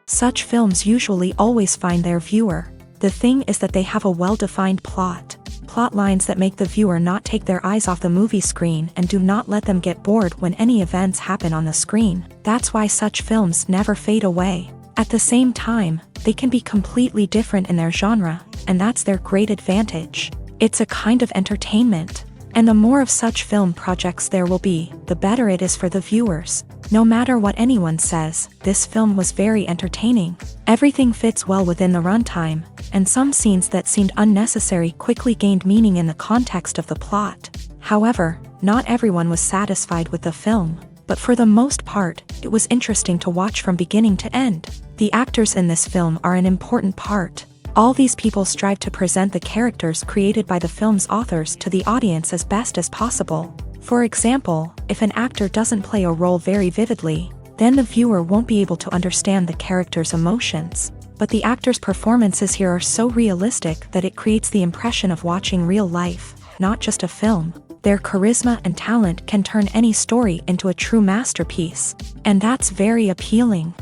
Such films usually always find their viewer. The thing is that they have a well-defined plot lines that make the viewer not take their eyes off the movie screen and do not let them get bored when any events happen on the screen. That's why such films never fade away. At the same time, they can be completely different in their genre, and that's their great advantage. It's a kind of entertainment. And the more of such film projects there will be, the better it is for the viewers. No matter what anyone says, this film was very entertaining. Everything fits well within the runtime, and some scenes that seemed unnecessary quickly gained meaning in the context of the plot. However, not everyone was satisfied with the film, but for the most part, it was interesting to watch from beginning to end. The actors in this film are an important part. All these people strive to present the characters created by the film's authors to the audience as best as possible. For example, if an actor doesn't play a role very vividly, then the viewer won't be able to understand the character's emotions. But the actors' performances here are so realistic that it creates the impression of watching real life, not just a film. Their charisma and talent can turn any story into a true masterpiece, and that's very appealing.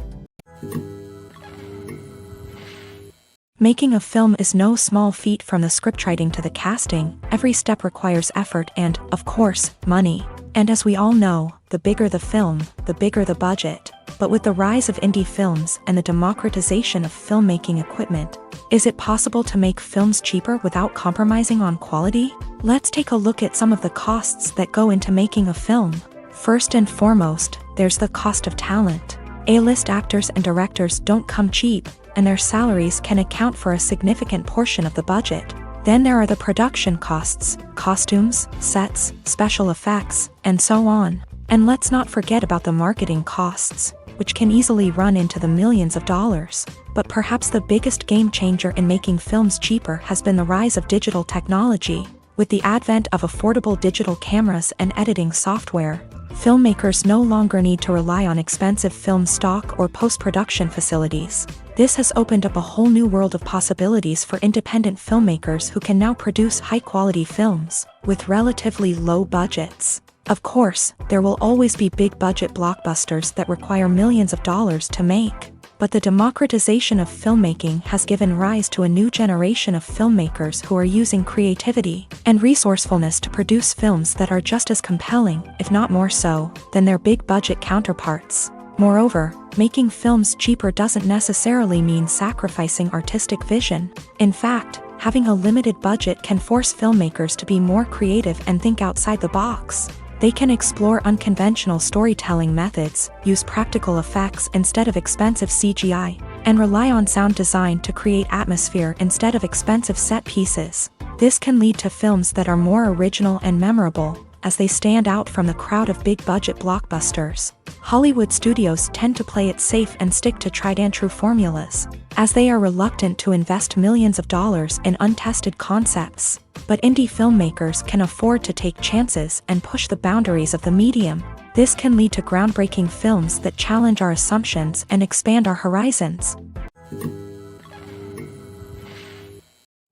Making a film is no small feat, from the scriptwriting to the casting. Every step requires effort and, of course, money. And as we all know, the bigger the film, the bigger the budget. But with the rise of indie films and the democratization of filmmaking equipment, is it possible to make films cheaper without compromising on quality? Let's take a look at some of the costs that go into making a film. First and foremost, there's the cost of talent. A-list actors and directors don't come cheap, and their salaries can account for a significant portion of the budget. Then there are the production costs, costumes, sets, special effects, and so on. And let's not forget about the marketing costs, which can easily run into the millions of dollars. But perhaps the biggest game changer in making films cheaper has been the rise of digital technology. With the advent of affordable digital cameras and editing software, filmmakers no longer need to rely on expensive film stock or post-production facilities. This has opened up a whole new world of possibilities for independent filmmakers who can now produce high-quality films with relatively low budgets. Of course, there will always be big-budget blockbusters that require millions of dollars to make. But the democratization of filmmaking has given rise to a new generation of filmmakers who are using creativity and resourcefulness to produce films that are just as compelling, if not more so, than their big-budget counterparts. Moreover, making films cheaper doesn't necessarily mean sacrificing artistic vision. In fact, having a limited budget can force filmmakers to be more creative and think outside the box. They can explore unconventional storytelling methods, use practical effects instead of expensive CGI, and rely on sound design to create atmosphere instead of expensive set pieces. This can lead to films that are more original and memorable, as they stand out from the crowd of big-budget blockbusters. Hollywood studios tend to play it safe and stick to tried-and-true formulas, as they are reluctant to invest millions of dollars in untested concepts. But indie filmmakers can afford to take chances and push the boundaries of the medium. This can lead to groundbreaking films that challenge our assumptions and expand our horizons.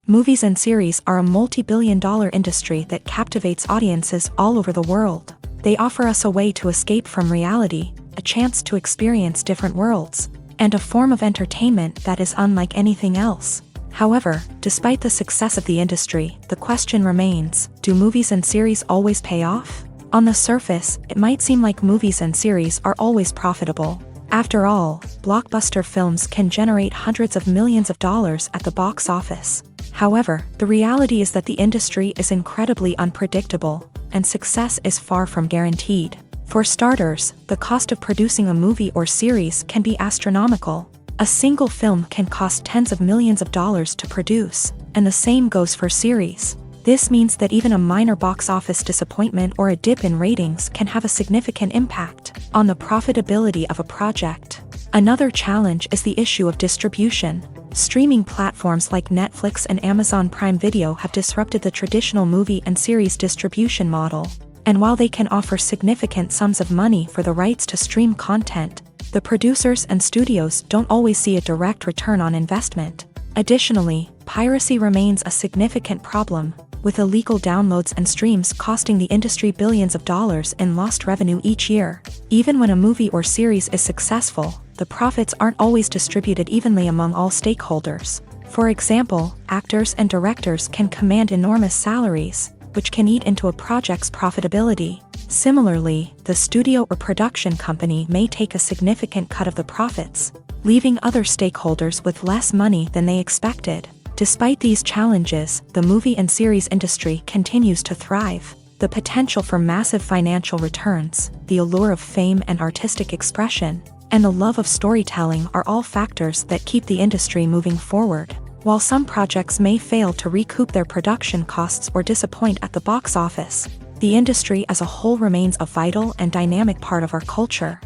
Movies and series are a multi-billion-dollar industry that captivates audiences all over the world. They offer us a way to escape from reality, a chance to experience different worlds, and a form of entertainment that is unlike anything else. However, despite the success of the industry, the question remains, do movies and series always pay off? On the surface, it might seem like movies and series are always profitable. After all, blockbuster films can generate hundreds of millions of dollars at the box office. However, the reality is that the industry is incredibly unpredictable, and success is far from guaranteed. For starters, the cost of producing a movie or series can be astronomical. A single film can cost tens of millions of dollars to produce, and the same goes for series. This means that even a minor box office disappointment or a dip in ratings can have a significant impact on the profitability of a project. Another challenge is the issue of distribution. Streaming platforms like Netflix and Amazon Prime Video have disrupted the traditional movie and series distribution model. And while they can offer significant sums of money for the rights to stream content, the producers and studios don't always see a direct return on investment. Additionally, piracy remains a significant problem, with illegal downloads and streams costing the industry billions of dollars in lost revenue each year. Even when a movie or series is successful, the profits aren't always distributed evenly among all stakeholders. For example, actors and directors can command enormous salaries, which can eat into a project's profitability. Similarly, the studio or production company may take a significant cut of the profits, leaving other stakeholders with less money than they expected. Despite these challenges, the movie and series industry continues to thrive. The potential for massive financial returns, the allure of fame and artistic expression, and the love of storytelling are all factors that keep the industry moving forward. While some projects may fail to recoup their production costs or disappoint at the box office, the industry as a whole remains a vital and dynamic part of our culture.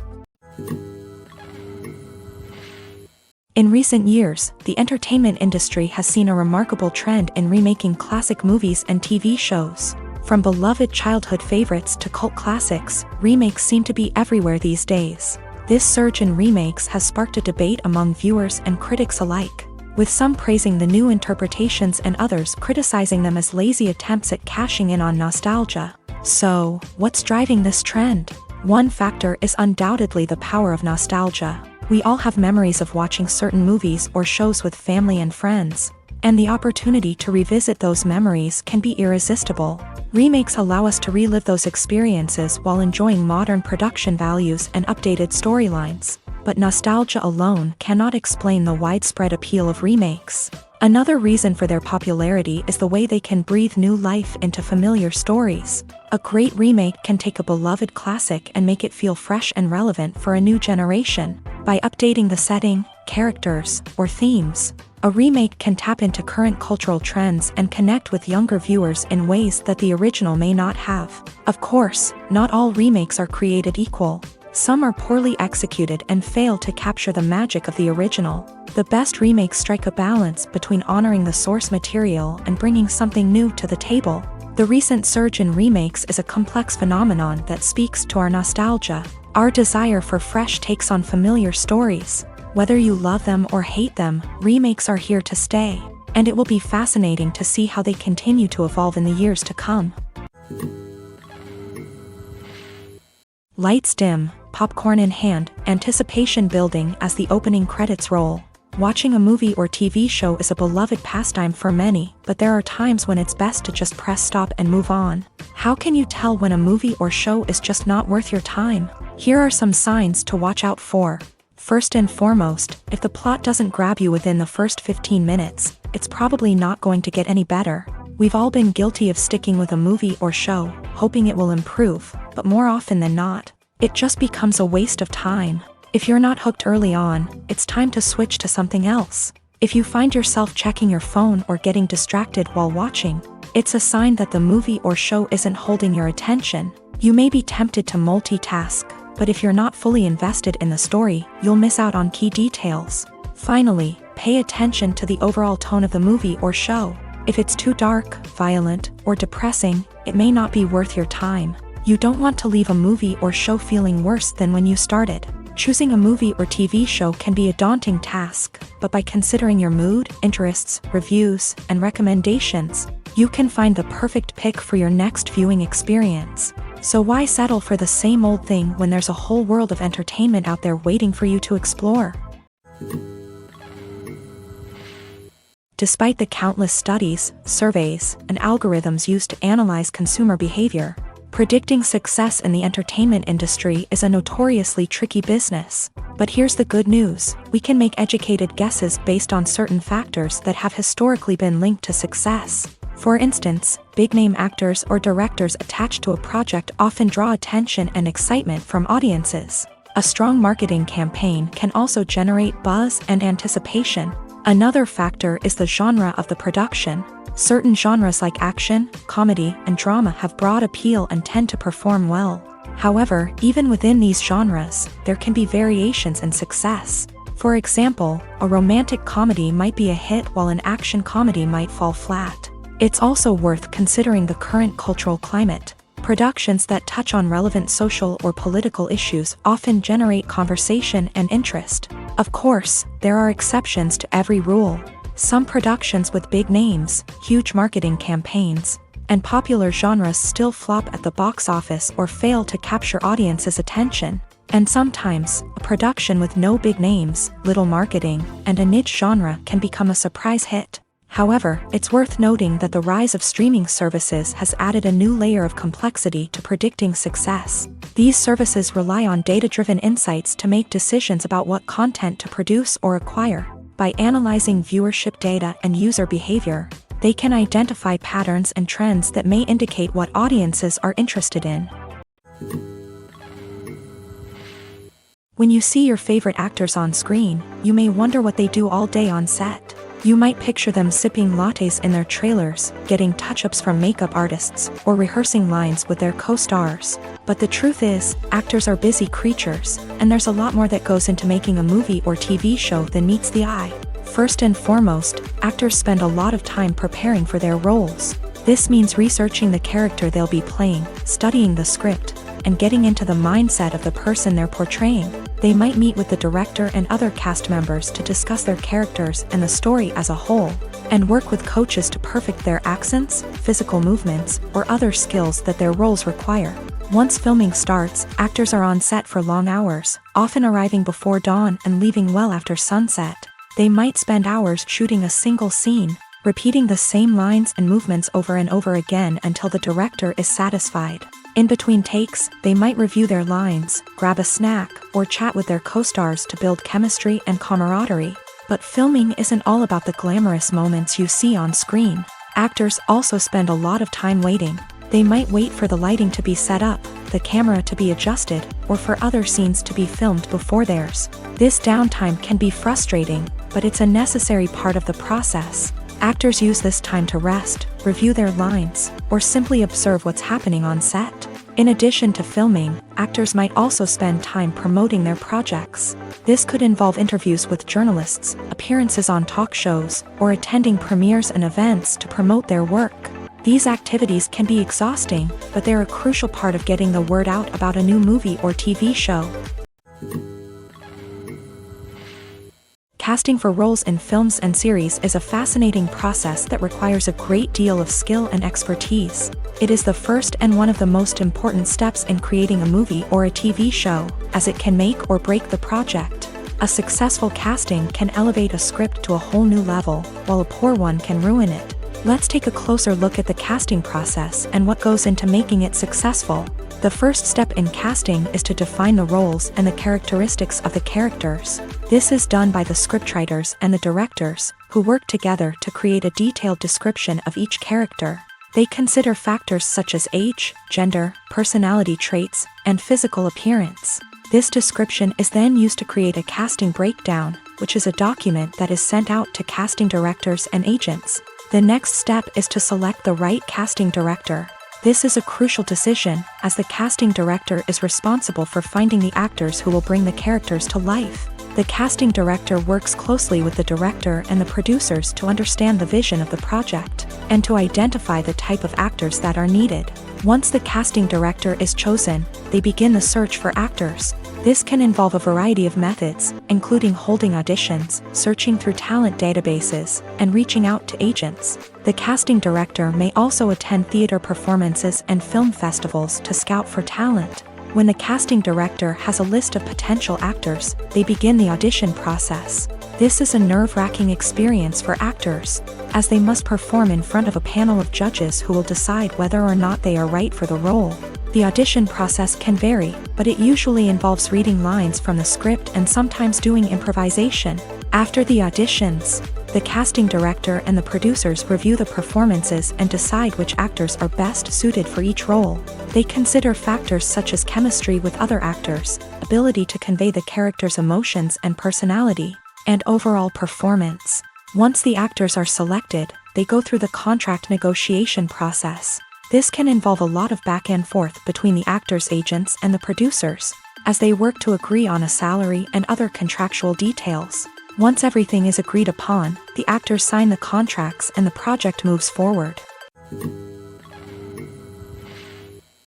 In recent years, the entertainment industry has seen a remarkable trend in remaking classic movies and TV shows. From beloved childhood favorites to cult classics, remakes seem to be everywhere these days. This surge in remakes has sparked a debate among viewers and critics alike, with some praising the new interpretations and others criticizing them as lazy attempts at cashing in on nostalgia. So, what's driving this trend? One factor is undoubtedly the power of nostalgia. We all have memories of watching certain movies or shows with family and friends, and the opportunity to revisit those memories can be irresistible. Remakes allow us to relive those experiences while enjoying modern production values and updated storylines. But nostalgia alone cannot explain the widespread appeal of remakes. Another reason for their popularity is the way they can breathe new life into familiar stories. A great remake can take a beloved classic and make it feel fresh and relevant for a new generation. By updating the setting, characters, or themes, a remake can tap into current cultural trends and connect with younger viewers in ways that the original may not have. Of course, not all remakes are created equal. Some are poorly executed and fail to capture the magic of the original. The best remakes strike a balance between honoring the source material and bringing something new to the table. The recent surge in remakes is a complex phenomenon that speaks to our nostalgia, our desire for fresh takes on familiar stories. Whether you love them or hate them, remakes are here to stay, and it will be fascinating to see how they continue to evolve in the years to come. Lights dim, popcorn in hand, anticipation building as the opening credits roll. Watching a movie or TV show is a beloved pastime for many, but there are times when it's best to just press stop and move on. How can you tell when a movie or show is just not worth your time? Here are some signs to watch out for. First and foremost, if the plot doesn't grab you within the first 15 minutes, it's probably not going to get any better. We've all been guilty of sticking with a movie or show, hoping it will improve, but more often than not, it just becomes a waste of time. If you're not hooked early on, it's time to switch to something else. If you find yourself checking your phone or getting distracted while watching, it's a sign that the movie or show isn't holding your attention. You may be tempted to multitask, but if you're not fully invested in the story, you'll miss out on key details. Finally, pay attention to the overall tone of the movie or show. If it's too dark, violent, or depressing, it may not be worth your time. You don't want to leave a movie or show feeling worse than when you started. Choosing a movie or TV show can be a daunting task, but by considering your mood, interests, reviews, and recommendations, you can find the perfect pick for your next viewing experience. So why settle for the same old thing when there's a whole world of entertainment out there waiting for you to explore? Despite the countless studies, surveys, and algorithms used to analyze consumer behavior, predicting success in the entertainment industry is a notoriously tricky business. But here's the good news: we can make educated guesses based on certain factors that have historically been linked to success. For instance, big-name actors or directors attached to a project often draw attention and excitement from audiences. A strong marketing campaign can also generate buzz and anticipation. Another factor is the genre of the production. Certain genres like action, comedy, and drama have broad appeal and tend to perform well. However, even within these genres, there can be variations in success. For example, a romantic comedy might be a hit while an action comedy might fall flat. It's also worth considering the current cultural climate. Productions that touch on relevant social or political issues often generate conversation and interest. Of course, there are exceptions to every rule. Some productions with big names, huge marketing campaigns, and popular genres still flop at the box office or fail to capture audiences' attention. And sometimes, a production with no big names, little marketing, and a niche genre can become a surprise hit. However, it's worth noting that the rise of streaming services has added a new layer of complexity to predicting success. These services rely on data-driven insights to make decisions about what content to produce or acquire. By analyzing viewership data and user behavior, they can identify patterns and trends that may indicate what audiences are interested in. When you see your favorite actors on screen, you may wonder what they do all day on set. You might picture them sipping lattes in their trailers, getting touch-ups from makeup artists, or rehearsing lines with their co-stars. But the truth is, actors are busy creatures, and there's a lot more that goes into making a movie or TV show than meets the eye. First and foremost, actors spend a lot of time preparing for their roles. This means researching the character they'll be playing, studying the script, and getting into the mindset of the person they're portraying. They might meet with the director and other cast members to discuss their characters and the story as a whole, and work with coaches to perfect their accents, physical movements, or other skills that their roles require. Once filming starts, actors are on set for long hours, often arriving before dawn and leaving well after sunset. They might spend hours shooting a single scene, repeating the same lines and movements over and over again until the director is satisfied. In between takes, they might review their lines, grab a snack, or chat with their co-stars to build chemistry and camaraderie. But filming isn't all about the glamorous moments you see on screen. Actors also spend a lot of time waiting. They might wait for the lighting to be set up, the camera to be adjusted, or for other scenes to be filmed before theirs. This downtime can be frustrating, but it's a necessary part of the process. Actors use this time to rest, review their lines, or simply observe what's happening on set. In addition to filming, actors might also spend time promoting their projects. This could involve interviews with journalists, appearances on talk shows, or attending premieres and events to promote their work. These activities can be exhausting, but they're a crucial part of getting the word out about a new movie or TV show. Casting for roles in films and series is a fascinating process that requires a great deal of skill and expertise. It is the first and one of the most important steps in creating a movie or a TV show, as it can make or break the project. A successful casting can elevate a script to a whole new level, while a poor one can ruin it. Let's take a closer look at the casting process and what goes into making it successful. The first step in casting is to define the roles and the characteristics of the characters. This is done by the scriptwriters and the directors, who work together to create a detailed description of each character. They consider factors such as age, gender, personality traits, and physical appearance. This description is then used to create a casting breakdown, which is a document that is sent out to casting directors and agents. The next step is to select the right casting director. This is a crucial decision, as the casting director is responsible for finding the actors who will bring the characters to life. The casting director works closely with the director and the producers to understand the vision of the project, and to identify the type of actors that are needed. Once the casting director is chosen, they begin the search for actors. This can involve a variety of methods, including holding auditions, searching through talent databases, and reaching out to agents. The casting director may also attend theater performances and film festivals to scout for talent. When the casting director has a list of potential actors, they begin the audition process. This is a nerve-wracking experience for actors, as they must perform in front of a panel of judges who will decide whether or not they are right for the role. The audition process can vary, but it usually involves reading lines from the script and sometimes doing improvisation. After the auditions, the casting director and the producers review the performances and decide which actors are best suited for each role. They consider factors such as chemistry with other actors, ability to convey the character's emotions and personality, and overall performance. Once the actors are selected, they go through the contract negotiation process. This can involve a lot of back and forth between the actors' agents and the producers, as they work to agree on a salary and other contractual details. Once everything is agreed upon, the actors sign the contracts and the project moves forward.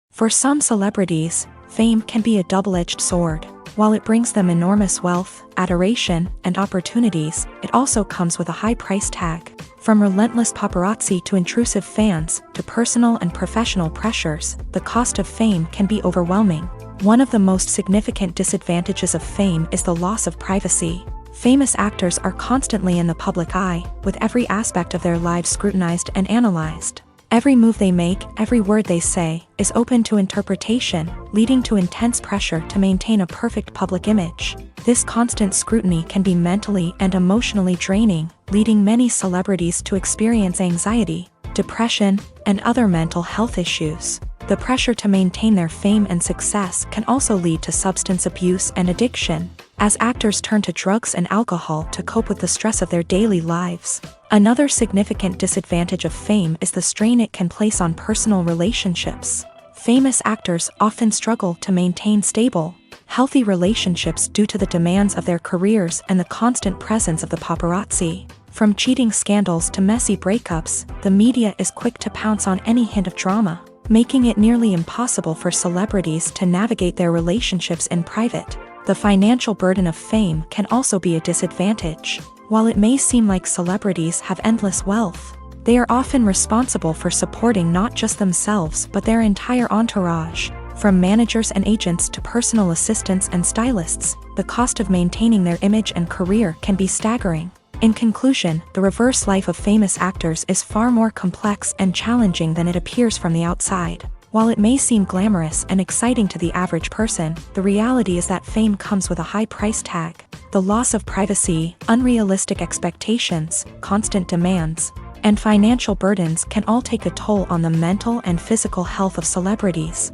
For some celebrities, fame can be a double-edged sword. While it brings them enormous wealth, adoration, and opportunities, it also comes with a high price tag. From relentless paparazzi to intrusive fans, to personal and professional pressures, the cost of fame can be overwhelming. One of the most significant disadvantages of fame is the loss of privacy. Famous actors are constantly in the public eye, with every aspect of their lives scrutinized and analyzed. Every move they make, every word they say, is open to interpretation, leading to intense pressure to maintain a perfect public image. This constant scrutiny can be mentally and emotionally draining, leading many celebrities to experience anxiety, depression, and other mental health issues. The pressure to maintain their fame and success can also lead to substance abuse and addiction, as actors turn to drugs and alcohol to cope with the stress of their daily lives. Another significant disadvantage of fame is the strain it can place on personal relationships. Famous actors often struggle to maintain stable, healthy relationships due to the demands of their careers and the constant presence of the paparazzi. From cheating scandals to messy breakups, the media is quick to pounce on any hint of drama, making it nearly impossible for celebrities to navigate their relationships in private. The financial burden of fame can also be a disadvantage. While it may seem like celebrities have endless wealth, they are often responsible for supporting not just themselves but their entire entourage. From managers and agents to personal assistants and stylists, the cost of maintaining their image and career can be staggering. In conclusion, the reverse life of famous actors is far more complex and challenging than it appears from the outside. While it may seem glamorous and exciting to the average person, the reality is that fame comes with a high price tag. The loss of privacy, unrealistic expectations, constant demands, and financial burdens can all take a toll on the mental and physical health of celebrities.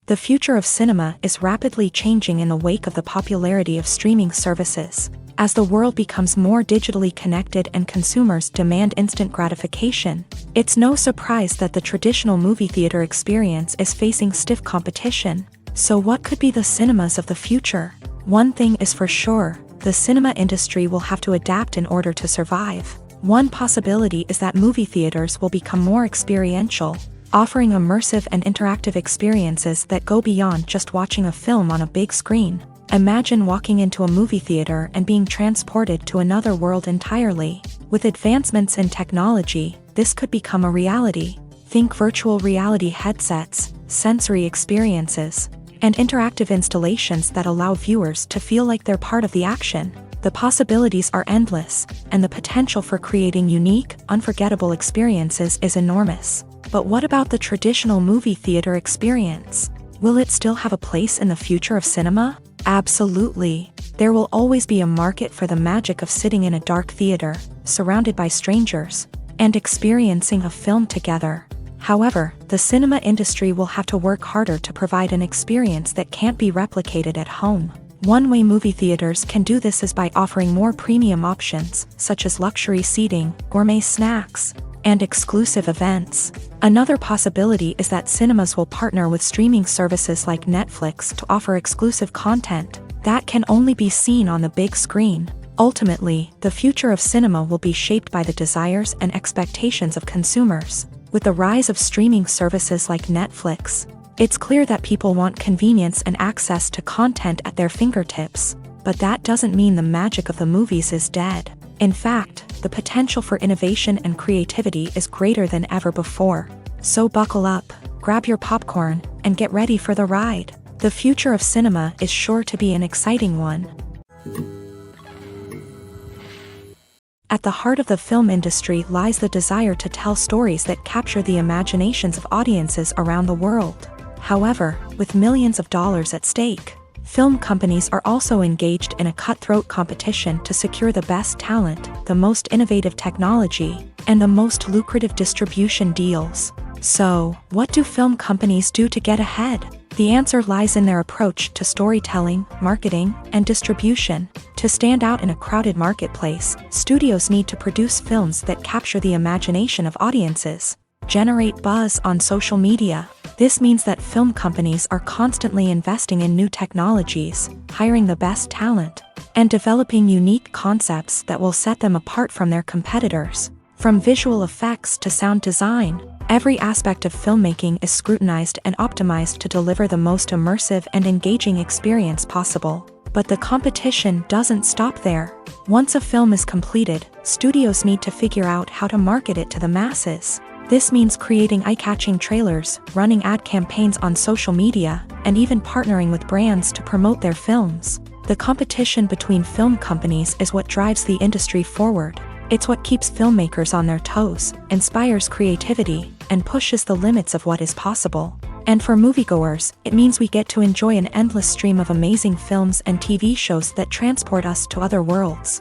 The future of cinema is rapidly changing in the wake of the popularity of streaming services. As the world becomes more digitally connected and consumers demand instant gratification, it's no surprise that the traditional movie theater experience is facing stiff competition. So what could be the cinemas of the future? One thing is for sure, the cinema industry will have to adapt in order to survive. One possibility is that movie theaters will become more experiential, offering immersive and interactive experiences that go beyond just watching a film on a big screen. Imagine walking into a movie theater and being transported to another world entirely. With advancements in technology, this could become a reality. Think virtual reality headsets, sensory experiences, and interactive installations that allow viewers to feel like they're part of the action. The possibilities are endless, and the potential for creating unique, unforgettable experiences is enormous. But what about the traditional movie theater experience? Will it still have a place in the future of cinema? Absolutely. There will always be a market for the magic of sitting in a dark theater, surrounded by strangers, and experiencing a film together. However, the cinema industry will have to work harder to provide an experience that can't be replicated at home. One way movie theaters can do this is by offering more premium options, such as luxury seating, gourmet snacks, and exclusive events. Another possibility is that cinemas will partner with streaming services like Netflix to offer exclusive content that can only be seen on the big screen. Ultimately, the future of cinema will be shaped by the desires and expectations of consumers. With the rise of streaming services like Netflix, it's clear that people want convenience and access to content at their fingertips. But that doesn't mean the magic of the movies is dead. In fact, the potential for innovation and creativity is greater than ever before. So buckle up, grab your popcorn, and get ready for the ride. The future of cinema is sure to be an exciting one. At the heart of the film industry lies the desire to tell stories that capture the imaginations of audiences around the world. However, with millions of dollars at stake, film companies are also engaged in a cutthroat competition to secure the best talent, the most innovative technology, and the most lucrative distribution deals. So, what do film companies do to get ahead? The answer lies in their approach to storytelling, marketing, and distribution. To stand out in a crowded marketplace, studios need to produce films that capture the imagination of audiences, generate buzz on social media. This means that film companies are constantly investing in new technologies, hiring the best talent, and developing unique concepts that will set them apart from their competitors. From visual effects to sound design, Every aspect of filmmaking is scrutinized and optimized to deliver the most immersive and engaging experience possible. But the competition doesn't stop there. Once a film is completed, studios need to figure out how to market it to the masses. This means creating eye-catching trailers, running ad campaigns on social media, and even partnering with brands to promote their films. The competition between film companies is what drives the industry forward. It's what keeps filmmakers on their toes, inspires creativity, and pushes the limits of what is possible. And for moviegoers, it means we get to enjoy an endless stream of amazing films and TV shows that transport us to other worlds.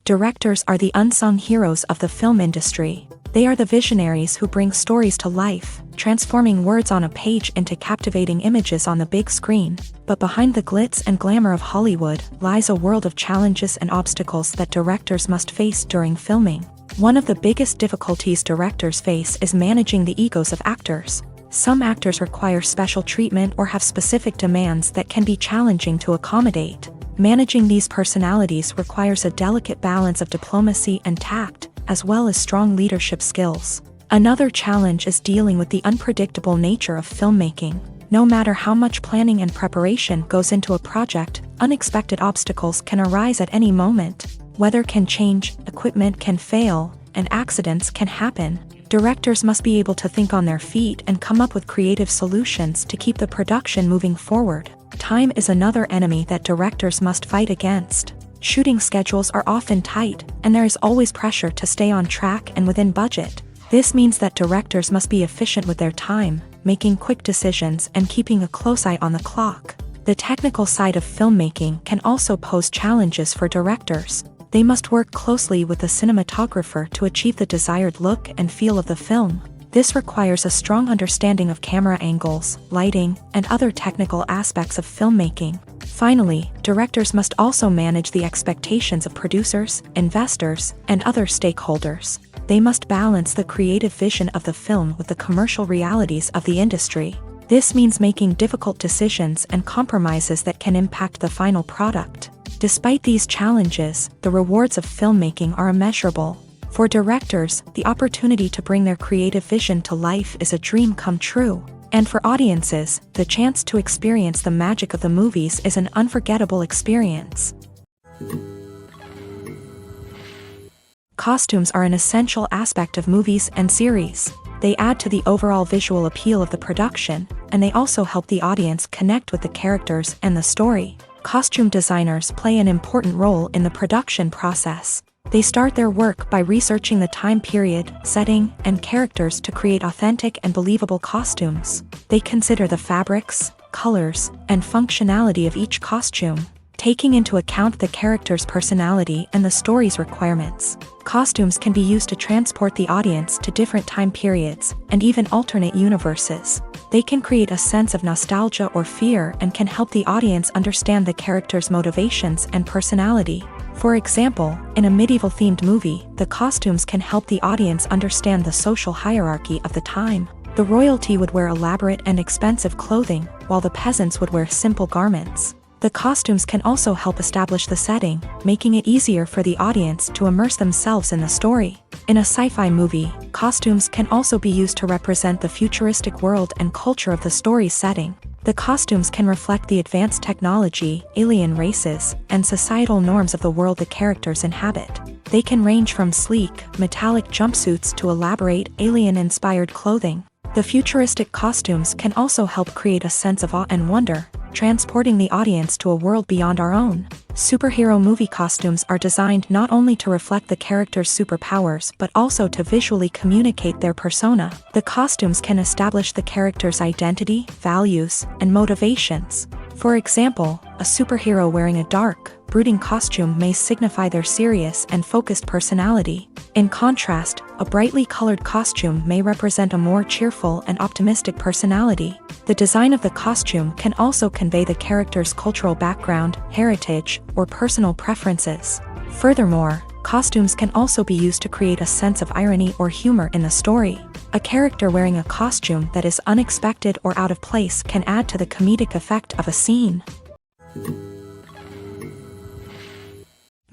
Directors are the unsung heroes of the film industry. They are the visionaries who bring stories to life, transforming words on a page into captivating images on the big screen. But behind the glitz and glamour of Hollywood lies a world of challenges and obstacles that directors must face during filming. One of the biggest difficulties directors face is managing the egos of actors. Some actors require special treatment or have specific demands that can be challenging to accommodate. Managing these personalities requires a delicate balance of diplomacy and tact, as well as strong leadership skills. Another challenge is dealing with the unpredictable nature of filmmaking. No matter how much planning and preparation goes into a project, unexpected obstacles can arise at any moment. Weather can change, equipment can fail, and accidents can happen. Directors must be able to think on their feet and come up with creative solutions to keep the production moving forward. Time is another enemy that directors must fight against. Shooting schedules are often tight, and there is always pressure to stay on track and within budget. This means that directors must be efficient with their time, making quick decisions and keeping a close eye on the clock. The technical side of filmmaking can also pose challenges for directors. They must work closely with the cinematographer to achieve the desired look and feel of the film. This requires a strong understanding of camera angles, lighting, and other technical aspects of filmmaking. Finally, directors must also manage the expectations of producers, investors, and other stakeholders. They must balance the creative vision of the film with the commercial realities of the industry. This means making difficult decisions and compromises that can impact the final product. Despite these challenges, the rewards of filmmaking are immeasurable. For directors, the opportunity to bring their creative vision to life is a dream come true. And for audiences, the chance to experience the magic of the movies is an unforgettable experience. Costumes are an essential aspect of movies and series. They add to the overall visual appeal of the production, and they also help the audience connect with the characters and the story. Costume designers play an important role in the production process. They start their work by researching the time period, setting, and characters to create authentic and believable costumes. They consider the fabrics, colors, and functionality of each costume, taking into account the character's personality and the story's requirements. Costumes can be used to transport the audience to different time periods and even alternate universes. They can create a sense of nostalgia or fear and can help the audience understand the character's motivations and personality. For example, in a medieval-themed movie, the costumes can help the audience understand the social hierarchy of the time. The royalty would wear elaborate and expensive clothing, while the peasants would wear simple garments. The costumes can also help establish the setting, making it easier for the audience to immerse themselves in the story. In a sci-fi movie, costumes can also be used to represent the futuristic world and culture of the story's setting. The costumes can reflect the advanced technology, alien races, and societal norms of the world the characters inhabit. They can range from sleek, metallic jumpsuits to elaborate, alien-inspired clothing. The futuristic costumes can also help create a sense of awe and wonder, transporting the audience to a world beyond our own. Superhero movie costumes are designed not only to reflect the character's superpowers but also to visually communicate their persona. The costumes can establish the character's identity, values, and motivations. For example, a superhero wearing a dark, brooding costume may signify their serious and focused personality. In contrast, a brightly colored costume may represent a more cheerful and optimistic personality. The design of the costume can also convey the character's cultural background, heritage, or personal preferences. Furthermore, costumes can also be used to create a sense of irony or humor in the story. A character wearing a costume that is unexpected or out of place can add to the comedic effect of a scene.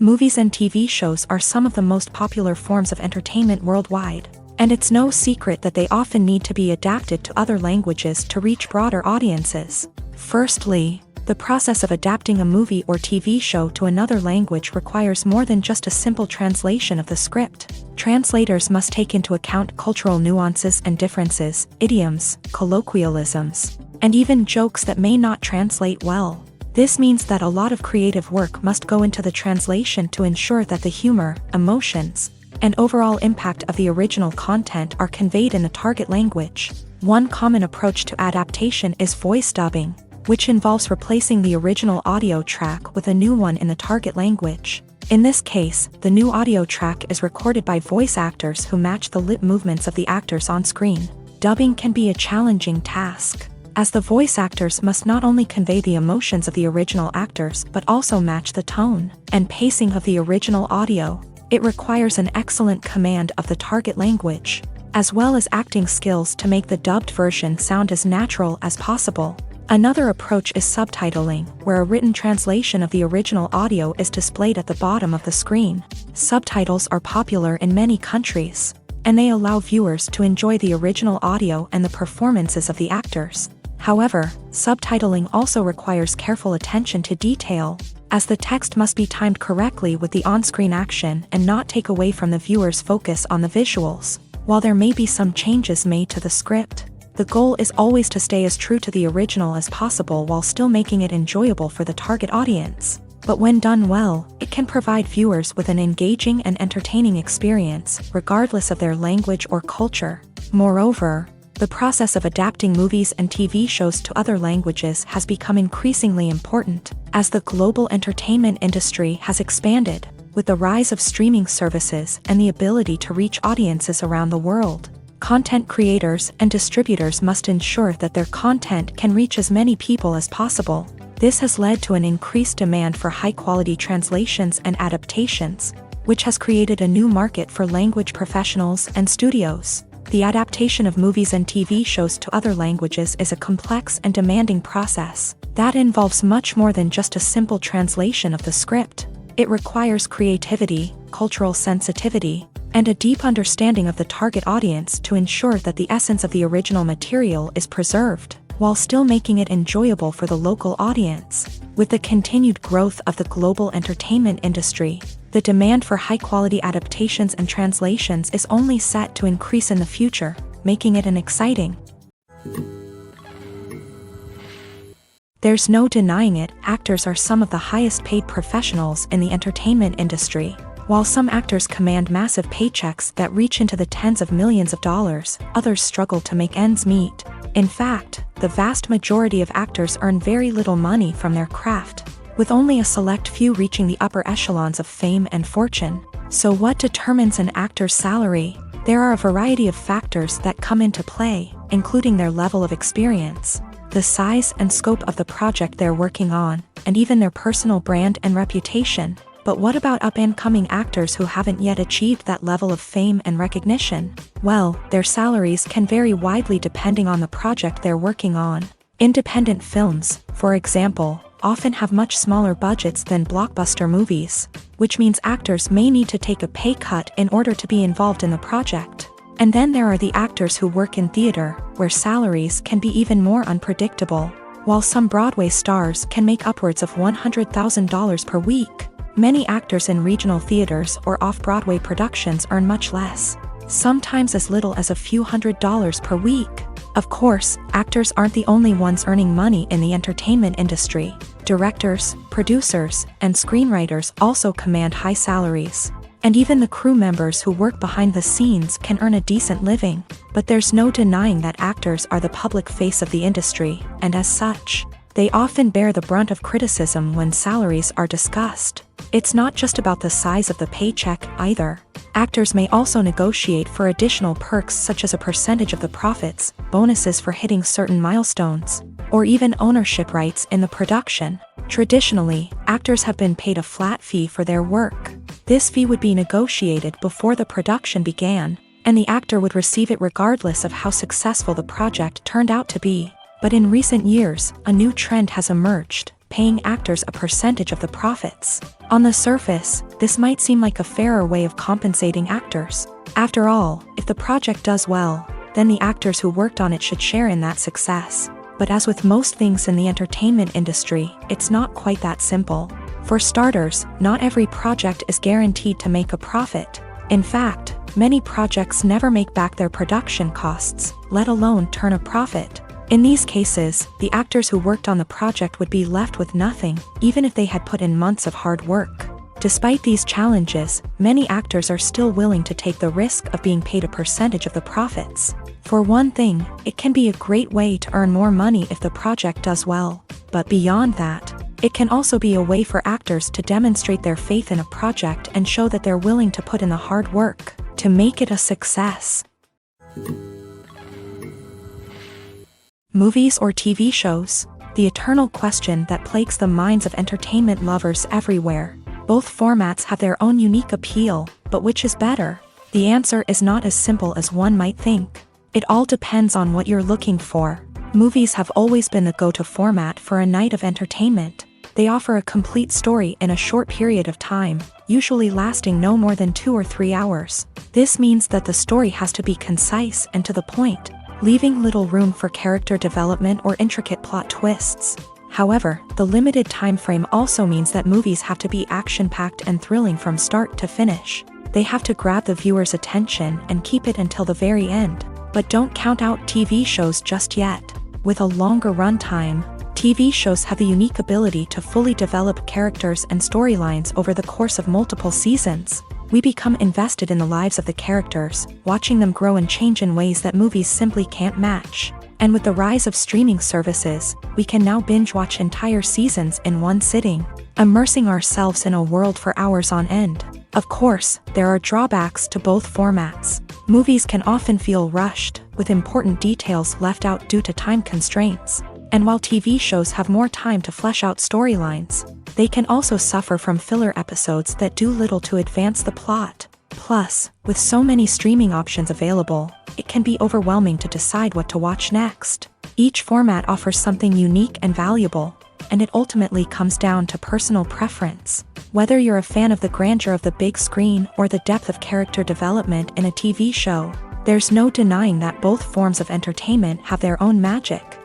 Movies and TV shows are some of the most popular forms of entertainment worldwide, and it's no secret that they often need to be adapted to other languages to reach broader audiences. Firstly, the process of adapting a movie or TV show to another language requires more than just a simple translation of the script. Translators must take into account cultural nuances and differences, idioms, colloquialisms, and even jokes that may not translate well. This means that a lot of creative work must go into the translation to ensure that the humor, emotions, and overall impact of the original content are conveyed in the target language. One common approach to adaptation is voice dubbing, which involves replacing the original audio track with a new one in the target language. In this case, the new audio track is recorded by voice actors who match the lip movements of the actors on screen. Dubbing can be a challenging task, as the voice actors must not only convey the emotions of the original actors but also match the tone and pacing of the original audio. It requires an excellent command of the target language, as well as acting skills to make the dubbed version sound as natural as possible. Another approach is subtitling, where a written translation of the original audio is displayed at the bottom of the screen. Subtitles are popular in many countries, and they allow viewers to enjoy the original audio and the performances of the actors. However, subtitling also requires careful attention to detail, as the text must be timed correctly with the on-screen action and not take away from the viewer's focus on the visuals. While there may be some changes made to the script, the goal is always to stay as true to the original as possible while still making it enjoyable for the target audience. But when done well, it can provide viewers with an engaging and entertaining experience, regardless of their language or culture. Moreover, the process of adapting movies and TV shows to other languages has become increasingly important, as the global entertainment industry has expanded, with the rise of streaming services and the ability to reach audiences around the world. Content creators and distributors must ensure that their content can reach as many people as possible. This has led to an increased demand for high-quality translations and adaptations, which has created a new market for language professionals and studios. The adaptation of movies and TV shows to other languages is a complex and demanding process that involves much more than just a simple translation of the script. It requires creativity, cultural sensitivity, and a deep understanding of the target audience to ensure that the essence of the original material is preserved, while still making it enjoyable for the local audience. With the continued growth of the global entertainment industry, the demand for high-quality adaptations and translations is only set to increase in the future, making it an exciting. There's no denying it, actors are some of the highest-paid professionals in the entertainment industry. While some actors command massive paychecks that reach into the tens of millions of dollars, others struggle to make ends meet. In fact, the vast majority of actors earn very little money from their craft, with only a select few reaching the upper echelons of fame and fortune. So what determines an actor's salary? There are a variety of factors that come into play, including their level of experience, the size and scope of the project they're working on, and even their personal brand and reputation. But what about up-and-coming actors who haven't yet achieved that level of fame and recognition? Well, their salaries can vary widely depending on the project they're working on. Independent films, for example, often have much smaller budgets than blockbuster movies, which means actors may need to take a pay cut in order to be involved in the project. And then there are the actors who work in theater, where salaries can be even more unpredictable. While some Broadway stars can make upwards of $100,000 per week, many actors in regional theaters or off-Broadway productions earn much less, sometimes as little as a few $100s per week. Of course, actors aren't the only ones earning money in the entertainment industry. Directors, producers, and screenwriters also command high salaries. And even the crew members who work behind the scenes can earn a decent living. But there's no denying that actors are the public face of the industry, and as such, they often bear the brunt of criticism when salaries are discussed. It's not just about the size of the paycheck, either. Actors may also negotiate for additional perks such as a percentage of the profits, bonuses for hitting certain milestones, or even ownership rights in the production. Traditionally, actors have been paid a flat fee for their work. This fee would be negotiated before the production began, and the actor would receive it regardless of how successful the project turned out to be. But in recent years, a new trend has emerged. paying actors a percentage of the profits. On the surface, this might seem like a fairer way of compensating actors. After all, if the project does well, then the actors who worked on it should share in that success. But as with most things in the entertainment industry, it's not quite that simple. For starters, not every project is guaranteed to make a profit. In fact, many projects never make back their production costs, let alone turn a profit. In these cases, the actors who worked on the project would be left with nothing, even if they had put in months of hard work. Despite these challenges, many actors are still willing to take the risk of being paid a percentage of the profits. For one thing, it can be a great way to earn more money if the project does well. But beyond that, it can also be a way for actors to demonstrate their faith in a project and show that they're willing to put in the hard work to make it a success. Movies or TV shows? The eternal question that plagues the minds of entertainment lovers everywhere. Both formats have their own unique appeal, but which is better? The answer is not as simple as one might think. It all depends on what you're looking for. Movies have always been the go-to format for a night of entertainment. They offer a complete story in a short period of time, usually lasting no more than 2 or 3 hours. This means that the story has to be concise and to the point, leaving little room for character development or intricate plot twists. However, the limited time frame also means that movies have to be action-packed and thrilling from start to finish. They have to grab the viewer's attention and keep it until the very end. But don't count out TV shows just yet. With a longer runtime, TV shows have the unique ability to fully develop characters and storylines over the course of multiple seasons. We become invested in the lives of the characters, watching them grow and change in ways that movies simply can't match. And with the rise of streaming services, we can now binge-watch entire seasons in one sitting, immersing ourselves in a world for hours on end. Of course, there are drawbacks to both formats. Movies can often feel rushed, with important details left out due to time constraints. And while TV shows have more time to flesh out storylines, they can also suffer from filler episodes that do little to advance the plot. Plus, with so many streaming options available, it can be overwhelming to decide what to watch next. Each format offers something unique and valuable, and it ultimately comes down to personal preference. Whether you're a fan of the grandeur of the big screen or the depth of character development in a TV show, there's no denying that both forms of entertainment have their own magic.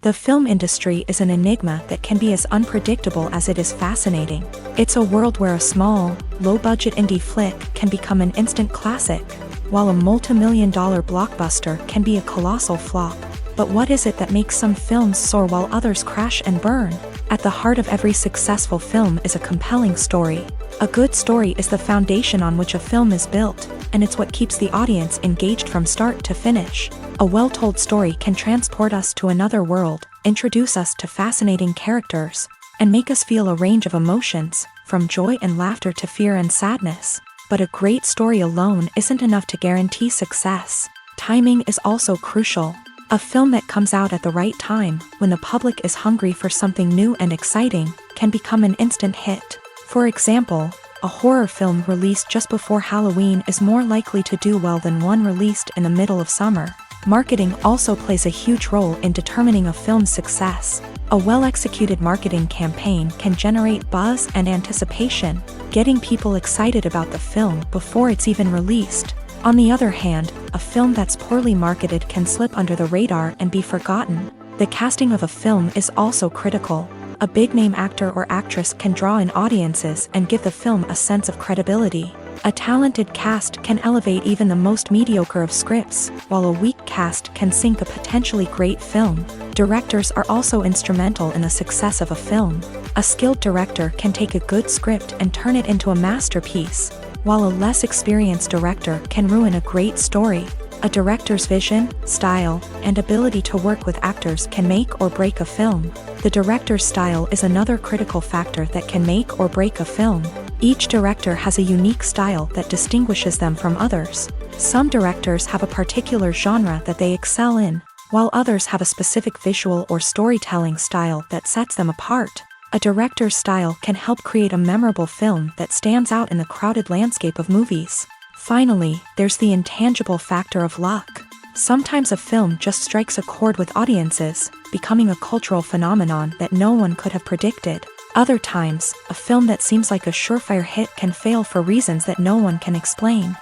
The film industry is an enigma that can be as unpredictable as it is fascinating. It's a world where a small, low-budget indie flick can become an instant classic, while a multi-million-dollar blockbuster can be a colossal flop. But what is it that makes some films soar while others crash and burn? At the heart of every successful film is a compelling story. A good story is the foundation on which a film is built, and it's what keeps the audience engaged from start to finish. A well-told story can transport us to another world, introduce us to fascinating characters, and make us feel a range of emotions, from joy and laughter to fear and sadness. But a great story alone isn't enough to guarantee success. Timing is also crucial. A film that comes out at the right time, when the public is hungry for something new and exciting, can become an instant hit. For example, a horror film released just before Halloween is more likely to do well than one released in the middle of summer. Marketing also plays a huge role in determining a film's success. A well-executed marketing campaign can generate buzz and anticipation, getting people excited about the film before it's even released. On the other hand, a film that's poorly marketed can slip under the radar and be forgotten. The casting of a film is also critical. A big-name actor or actress can draw in audiences and give the film a sense of credibility. A talented cast can elevate even the most mediocre of scripts, while a weak cast can sink a potentially great film. Directors are also instrumental in the success of a film. A skilled director can take a good script and turn it into a masterpiece, while a less experienced director can ruin a great story. A director's vision, style, and ability to work with actors can make or break a film. The director's style is another critical factor that can make or break a film. Each director has a unique style that distinguishes them from others. Some directors have a particular genre that they excel in, while others have a specific visual or storytelling style that sets them apart. A director's style can help create a memorable film that stands out in the crowded landscape of movies. Finally, there's the intangible factor of luck. Sometimes a film just strikes a chord with audiences, becoming a cultural phenomenon that no one could have predicted. Other times, a film that seems like a surefire hit can fail for reasons that no one can explain.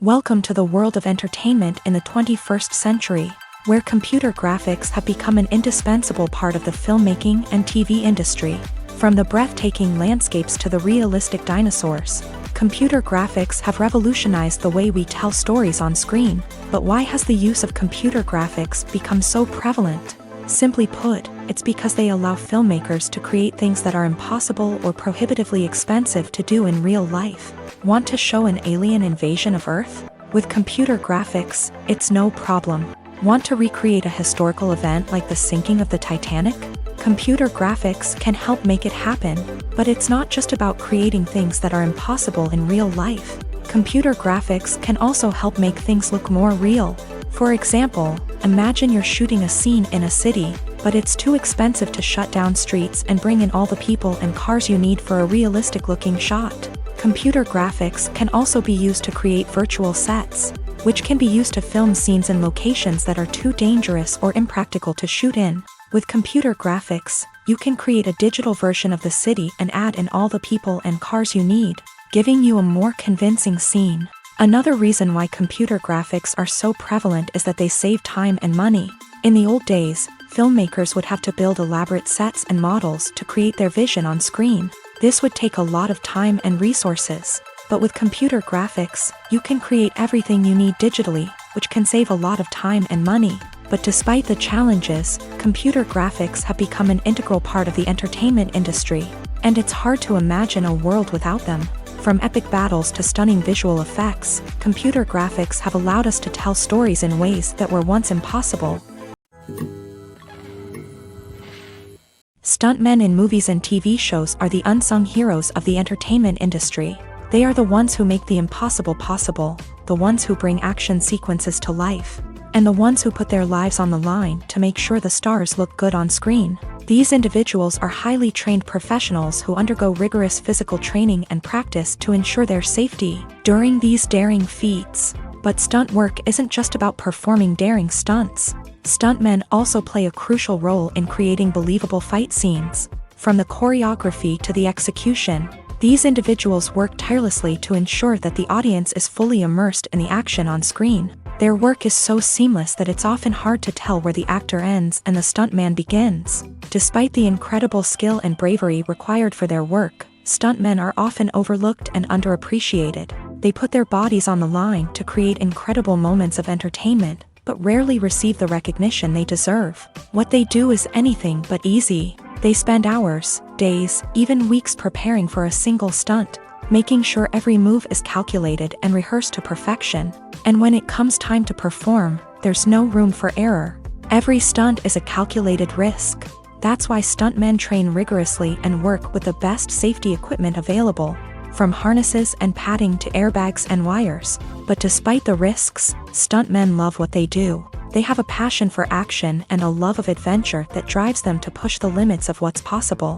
Welcome to the world of entertainment in the 21st century, where computer graphics have become an indispensable part of the filmmaking and TV industry. From the breathtaking landscapes to the realistic dinosaurs, computer graphics have revolutionized the way we tell stories on screen. But why has the use of computer graphics become so prevalent? Simply put, it's because they allow filmmakers to create things that are impossible or prohibitively expensive to do in real life. Want to show an alien invasion of Earth? With computer graphics, it's no problem. Want to recreate a historical event like the sinking of the Titanic? Computer graphics can help make it happen, but it's not just about creating things that are impossible in real life. Computer graphics can also help make things look more real. For example, imagine you're shooting a scene in a city, but it's too expensive to shut down streets and bring in all the people and cars you need for a realistic-looking shot. Computer graphics can also be used to create virtual sets, which can be used to film scenes in locations that are too dangerous or impractical to shoot in. With computer graphics, you can create a digital version of the city and add in all the people and cars you need, giving you a more convincing scene. Another reason why computer graphics are so prevalent is that they save time and money. In the old days, filmmakers would have to build elaborate sets and models to create their vision on screen. This would take a lot of time and resources. But with computer graphics, you can create everything you need digitally, which can save a lot of time and money. But despite the challenges, computer graphics have become an integral part of the entertainment industry, and it's hard to imagine a world without them. From epic battles to stunning visual effects, computer graphics have allowed us to tell stories in ways that were once impossible. Stuntmen in movies and TV shows are the unsung heroes of the entertainment industry. They are the ones who make the impossible possible, the ones who bring action sequences to life, and the ones who put their lives on the line to make sure the stars look good on screen. These individuals are highly trained professionals who undergo rigorous physical training and practice to ensure their safety during these daring feats. But stunt work isn't just about performing daring stunts. Stuntmen also play a crucial role in creating believable fight scenes. From the choreography to the execution, these individuals work tirelessly to ensure that the audience is fully immersed in the action on screen. Their work is so seamless that it's often hard to tell where the actor ends and the stuntman begins. Despite the incredible skill and bravery required for their work, stuntmen are often overlooked and underappreciated. They put their bodies on the line to create incredible moments of entertainment, but rarely receive the recognition they deserve. What they do is anything but easy. They spend hours, days, even weeks preparing for a single stunt, making sure every move is calculated and rehearsed to perfection. And when it comes time to perform, there's no room for error. Every stunt is a calculated risk. That's why stuntmen train rigorously and work with the best safety equipment available, from harnesses and padding to airbags and wires. But despite the risks, stuntmen love what they do. They have a passion for action and a love of adventure that drives them to push the limits of what's possible.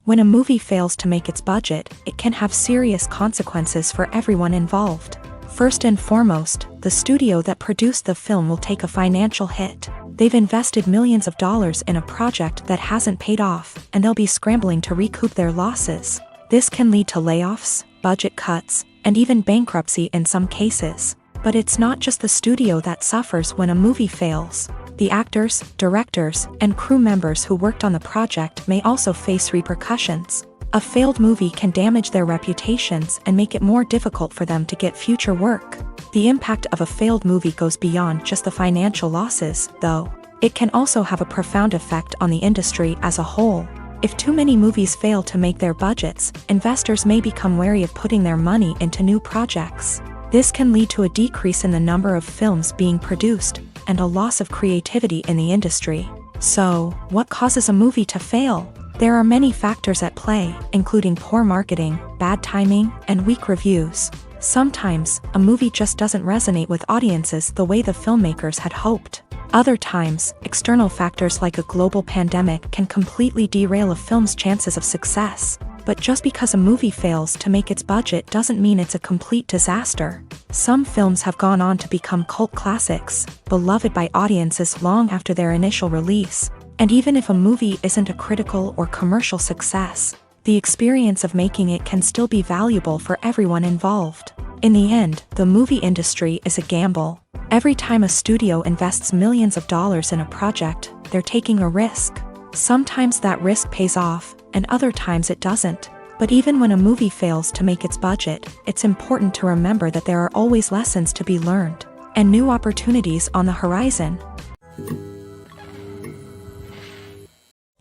When a movie fails to make its budget, it can have serious consequences for everyone involved. First and foremost, the studio that produced the film will take a financial hit. They've invested millions of dollars in a project that hasn't paid off, and they'll be scrambling to recoup their losses. This can lead to layoffs, budget cuts, and even bankruptcy in some cases. But it's not just the studio that suffers when a movie fails. The actors, directors, and crew members who worked on the project may also face repercussions. A failed movie can damage their reputations and make it more difficult for them to get future work. The impact of a failed movie goes beyond just the financial losses, though. It can also have a profound effect on the industry as a whole. If too many movies fail to make their budgets, investors may become wary of putting their money into new projects. This can lead to a decrease in the number of films being produced, and a loss of creativity in the industry. So, what causes a movie to fail? There are many factors at play, including poor marketing, bad timing, and weak reviews. Sometimes, a movie just doesn't resonate with audiences the way the filmmakers had hoped. Other times, external factors like a global pandemic can completely derail a film's chances of success. But just because a movie fails to make its budget doesn't mean it's a complete disaster. Some films have gone on to become cult classics, beloved by audiences long after their initial release. And even if a movie isn't a critical or commercial success, the experience of making it can still be valuable for everyone involved. In the end, the movie industry is a gamble. Every time a studio invests millions of dollars in a project, they're taking a risk. Sometimes that risk pays off, and other times it doesn't. But even when a movie fails to make its budget, it's important to remember that there are always lessons to be learned, and new opportunities on the horizon.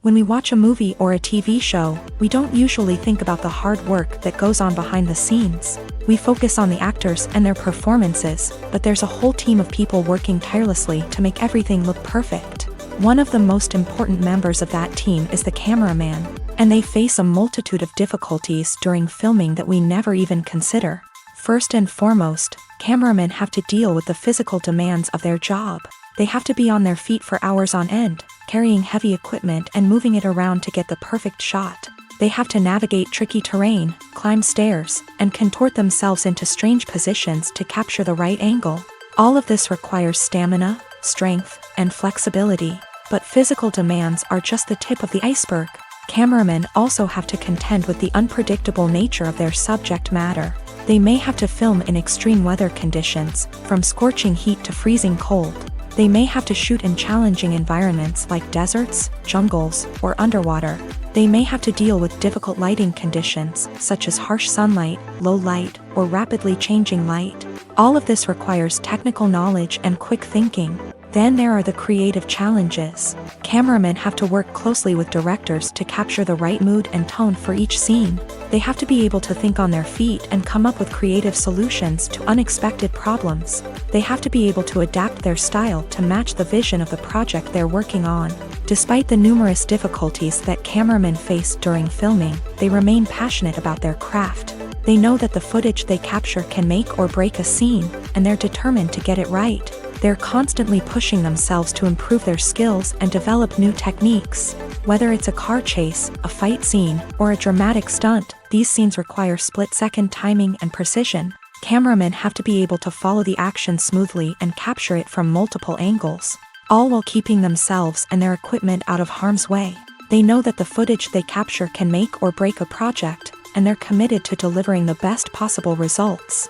When we watch a movie or a TV show, we don't usually think about the hard work that goes on behind the scenes. We focus on the actors and their performances, but there's a whole team of people working tirelessly to make everything look perfect. One of the most important members of that team is the cameraman, and they face a multitude of difficulties during filming that we never even consider. First and foremost, cameramen have to deal with the physical demands of their job. They have to be on their feet for hours on end, carrying heavy equipment and moving it around to get the perfect shot. They have to navigate tricky terrain, climb stairs, and contort themselves into strange positions to capture the right angle. All of this requires stamina, strength, and flexibility. But physical demands are just the tip of the iceberg. Cameramen also have to contend with the unpredictable nature of their subject matter. They may have to film in extreme weather conditions, from scorching heat to freezing cold. They may have to shoot in challenging environments like deserts, jungles, or underwater. They may have to deal with difficult lighting conditions, such as harsh sunlight, low light, or rapidly changing light. All of this requires technical knowledge and quick thinking. Then there are the creative challenges. Cameramen have to work closely with directors to capture the right mood and tone for each scene. They have to be able to think on their feet and come up with creative solutions to unexpected problems. They have to be able to adapt their style to match the vision of the project they're working on. Despite the numerous difficulties that cameramen face during filming, they remain passionate about their craft. They know that the footage they capture can make or break a scene, and they're determined to get it right. They're constantly pushing themselves to improve their skills and develop new techniques. Whether it's a car chase, a fight scene, or a dramatic stunt, these scenes require split-second timing and precision. Cameramen have to be able to follow the action smoothly and capture it from multiple angles, all while keeping themselves and their equipment out of harm's way. They know that the footage they capture can make or break a project, and they're committed to delivering the best possible results.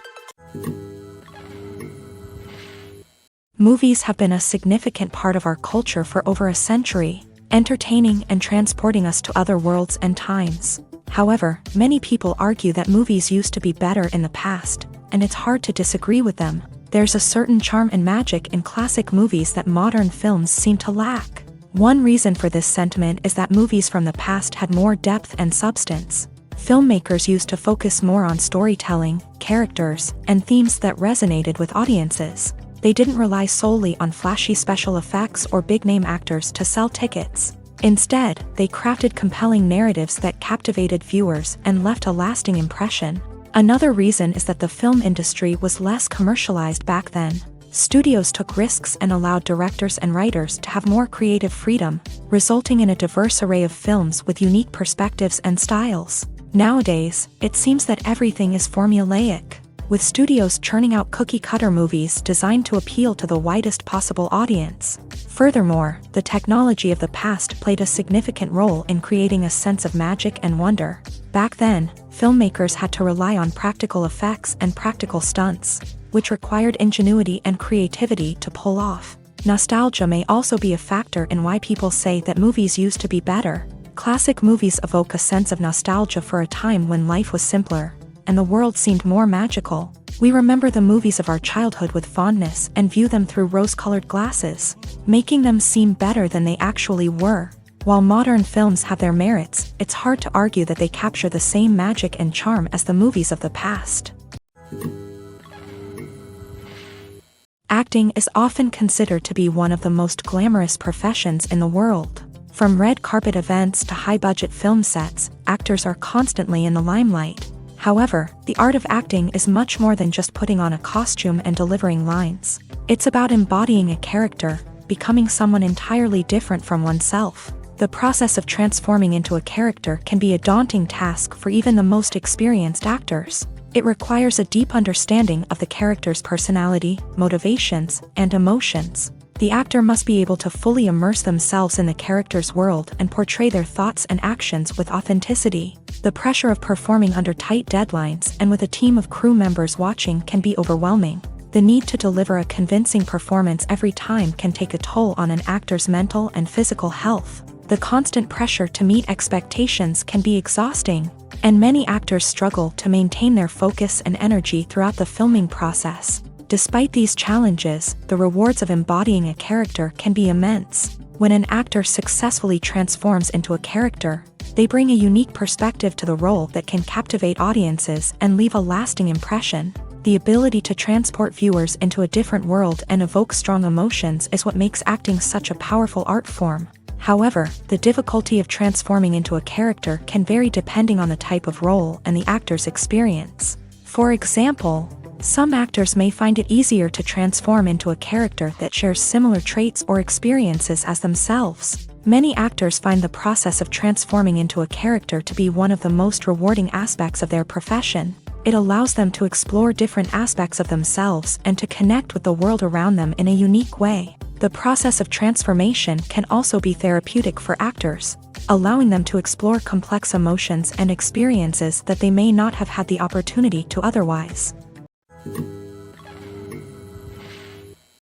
Movies have been a significant part of our culture for over a century, entertaining and transporting us to other worlds and times. However, many people argue that movies used to be better in the past, and it's hard to disagree with them. There's a certain charm and magic in classic movies that modern films seem to lack. One reason for this sentiment is that movies from the past had more depth and substance. Filmmakers used to focus more on storytelling, characters, and themes that resonated with audiences. They didn't rely solely on flashy special effects or big-name actors to sell tickets. Instead, they crafted compelling narratives that captivated viewers and left a lasting impression. Another reason is that the film industry was less commercialized back then. Studios took risks and allowed directors and writers to have more creative freedom, resulting in a diverse array of films with unique perspectives and styles. Nowadays, it seems that everything is formulaic, with studios churning out cookie-cutter movies designed to appeal to the widest possible audience. Furthermore, the technology of the past played a significant role in creating a sense of magic and wonder. Back then, filmmakers had to rely on practical effects and practical stunts, which required ingenuity and creativity to pull off. Nostalgia may also be a factor in why people say that movies used to be better. Classic movies evoke a sense of nostalgia for a time when life was simpler, and the world seemed more magical. We remember the movies of our childhood with fondness and view them through rose-colored glasses, making them seem better than they actually were. While modern films have their merits, it's hard to argue that they capture the same magic and charm as the movies of the past. Acting is often considered to be one of the most glamorous professions in the world. From red carpet events to high-budget film sets, actors are constantly in the limelight. However, the art of acting is much more than just putting on a costume and delivering lines. It's about embodying a character, becoming someone entirely different from oneself. The process of transforming into a character can be a daunting task for even the most experienced actors. It requires a deep understanding of the character's personality, motivations, and emotions. The actor must be able to fully immerse themselves in the character's world and portray their thoughts and actions with authenticity. The pressure of performing under tight deadlines and with a team of crew members watching can be overwhelming. The need to deliver a convincing performance every time can take a toll on an actor's mental and physical health. The constant pressure to meet expectations can be exhausting, and many actors struggle to maintain their focus and energy throughout the filming process. Despite these challenges, the rewards of embodying a character can be immense. When an actor successfully transforms into a character, they bring a unique perspective to the role that can captivate audiences and leave a lasting impression. The ability to transport viewers into a different world and evoke strong emotions is what makes acting such a powerful art form. However, the difficulty of transforming into a character can vary depending on the type of role and the actor's experience. For example, some actors may find it easier to transform into a character that shares similar traits or experiences as themselves. Many actors find the process of transforming into a character to be one of the most rewarding aspects of their profession. It allows them to explore different aspects of themselves and to connect with the world around them in a unique way. The process of transformation can also be therapeutic for actors, allowing them to explore complex emotions and experiences that they may not have had the opportunity to otherwise.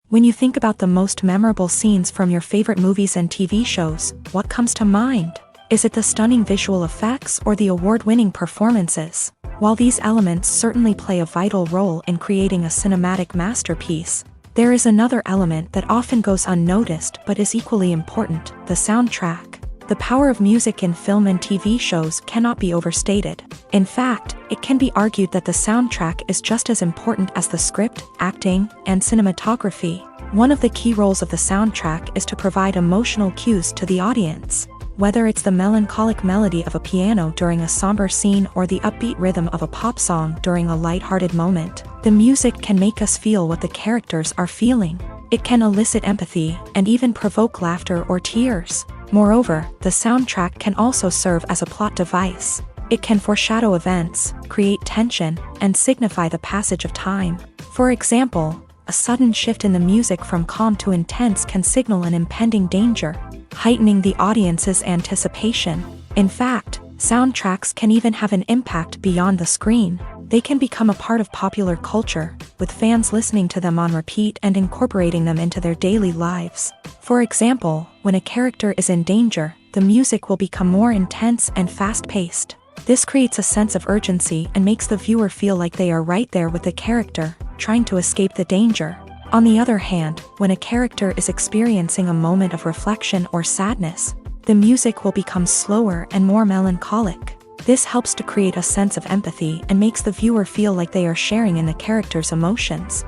When you think about the most memorable scenes from your favorite movies and TV shows, what comes to mind? Is it the stunning visual effects or the award-winning performances? While these elements certainly play a vital role in creating a cinematic masterpiece, there is another element that often goes unnoticed but is equally important: the soundtrack. The power of music in film and TV shows cannot be overstated. In fact, it can be argued that the soundtrack is just as important as the script, acting, and cinematography. One of the key roles of the soundtrack is to provide emotional cues to the audience. Whether it's the melancholic melody of a piano during a somber scene or the upbeat rhythm of a pop song during a lighthearted moment, the music can make us feel what the characters are feeling. It can elicit empathy and even provoke laughter or tears. Moreover, the soundtrack can also serve as a plot device. It can foreshadow events, create tension, and signify the passage of time. For example, a sudden shift in the music from calm to intense can signal an impending danger, heightening the audience's anticipation. In fact, soundtracks can even have an impact beyond the screen. They can become a part of popular culture, with fans listening to them on repeat and incorporating them into their daily lives. For example, when a character is in danger, the music will become more intense and fast-paced. This creates a sense of urgency and makes the viewer feel like they are right there with the character, trying to escape the danger. On the other hand, when a character is experiencing a moment of reflection or sadness, the music will become slower and more melancholic. This helps to create a sense of empathy and makes the viewer feel like they are sharing in the character's emotions.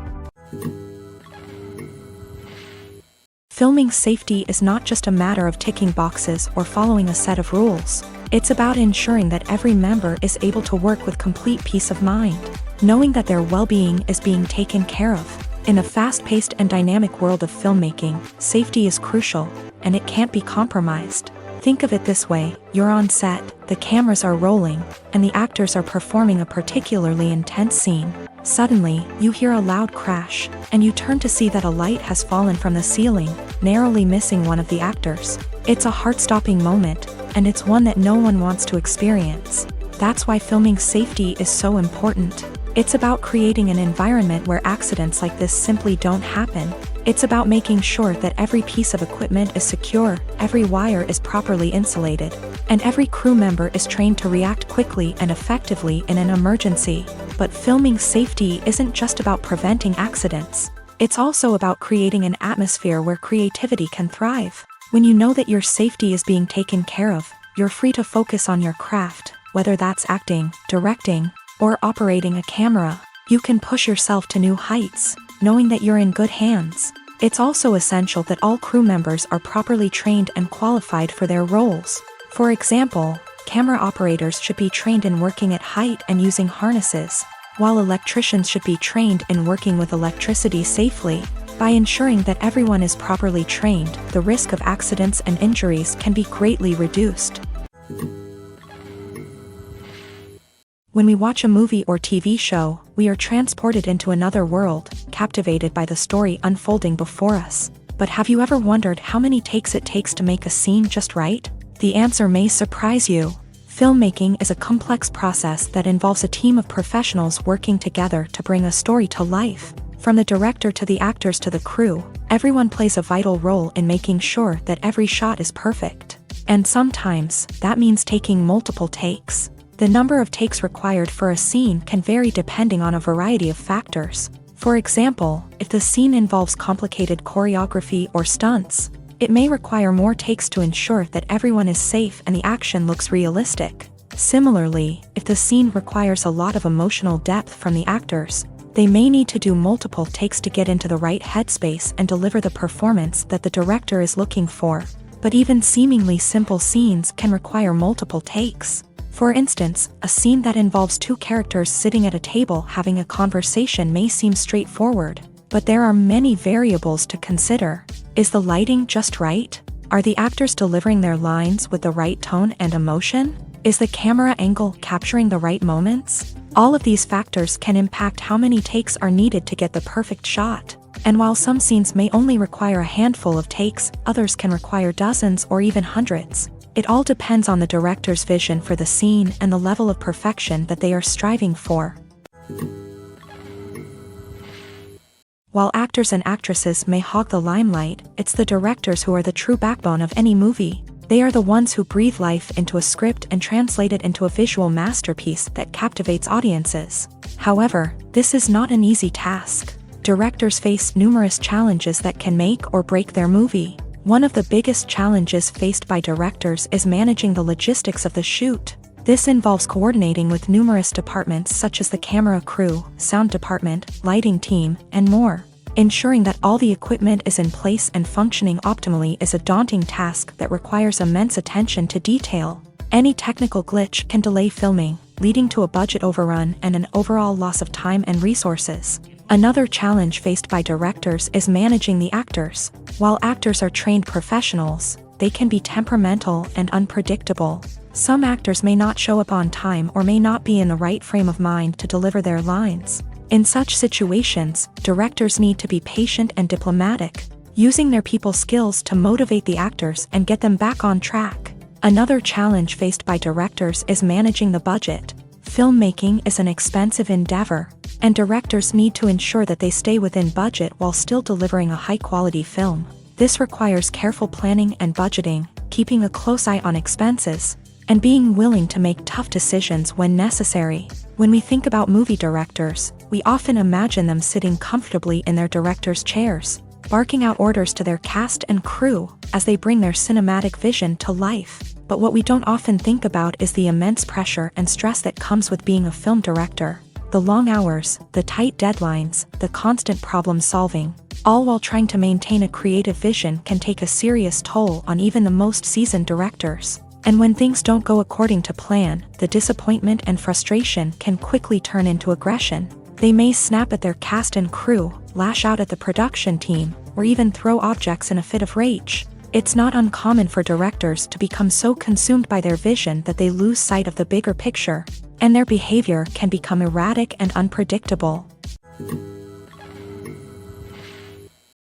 Filming safety is not just a matter of ticking boxes or following a set of rules. It's about ensuring that every member is able to work with complete peace of mind, knowing that their well-being is being taken care of. In a fast-paced and dynamic world of filmmaking, safety is crucial, and it can't be compromised. Think of it this way: you're on set, the cameras are rolling, and the actors are performing a particularly intense scene. Suddenly, you hear a loud crash, and you turn to see that a light has fallen from the ceiling, narrowly missing one of the actors. It's a heart-stopping moment, and it's one that no one wants to experience. That's why filming safety is so important. It's about creating an environment where accidents like this simply don't happen. It's about making sure that every piece of equipment is secure, every wire is properly insulated, and every crew member is trained to react quickly and effectively in an emergency. But filming safety isn't just about preventing accidents. It's also about creating an atmosphere where creativity can thrive. When you know that your safety is being taken care of, you're free to focus on your craft, whether that's acting, directing, or operating a camera. You can push yourself to new heights, knowing that you're in good hands. It's also essential that all crew members are properly trained and qualified for their roles. For example, camera operators should be trained in working at height and using harnesses, while electricians should be trained in working with electricity safely. By ensuring that everyone is properly trained, the risk of accidents and injuries can be greatly reduced. When we watch a movie or TV show, we are transported into another world, captivated by the story unfolding before us. But have you ever wondered how many takes it takes to make a scene just right? The answer may surprise you. Filmmaking is a complex process that involves a team of professionals working together to bring a story to life. From the director to the actors to the crew, everyone plays a vital role in making sure that every shot is perfect. And sometimes, that means taking multiple takes. The number of takes required for a scene can vary depending on a variety of factors. For example, if the scene involves complicated choreography or stunts, it may require more takes to ensure that everyone is safe and the action looks realistic. Similarly, if the scene requires a lot of emotional depth from the actors, they may need to do multiple takes to get into the right headspace and deliver the performance that the director is looking for. But even seemingly simple scenes can require multiple takes. For instance, a scene that involves two characters sitting at a table having a conversation may seem straightforward, but there are many variables to consider. Is the lighting just right? Are the actors delivering their lines with the right tone and emotion? Is the camera angle capturing the right moments? All of these factors can impact how many takes are needed to get the perfect shot. And while some scenes may only require a handful of takes, others can require dozens or even hundreds. It all depends on the director's vision for the scene and the level of perfection that they are striving for. While actors and actresses may hog the limelight, it's the directors who are the true backbone of any movie. They are the ones who breathe life into a script and translate it into a visual masterpiece that captivates audiences. However, this is not an easy task. Directors face numerous challenges that can make or break their movie. One of the biggest challenges faced by directors is managing the logistics of the shoot. This involves coordinating with numerous departments such as the camera crew, sound department, lighting team, and more. Ensuring that all the equipment is in place and functioning optimally is a daunting task that requires immense attention to detail. Any technical glitch can delay filming, leading to a budget overrun and an overall loss of time and resources. Another challenge faced by directors is managing the actors. While actors are trained professionals, they can be temperamental and unpredictable. Some actors may not show up on time or may not be in the right frame of mind to deliver their lines. In such situations, directors need to be patient and diplomatic, using their people skills to motivate the actors and get them back on track. Another challenge faced by directors is managing the budget. Filmmaking is an expensive endeavor, and directors need to ensure that they stay within budget while still delivering a high-quality film. This requires careful planning and budgeting, keeping a close eye on expenses, and being willing to make tough decisions when necessary. When we think about movie directors, we often imagine them sitting comfortably in their director's chairs, barking out orders to their cast and crew as they bring their cinematic vision to life. But what we don't often think about is the immense pressure and stress that comes with being a film director. The long hours, the tight deadlines, the constant problem solving, all while trying to maintain a creative vision can take a serious toll on even the most seasoned directors. And when things don't go according to plan, the disappointment and frustration can quickly turn into aggression. They may snap at their cast and crew, lash out at the production team, or even throw objects in a fit of rage. It's not uncommon for directors to become so consumed by their vision that they lose sight of the bigger picture, and their behavior can become erratic and unpredictable.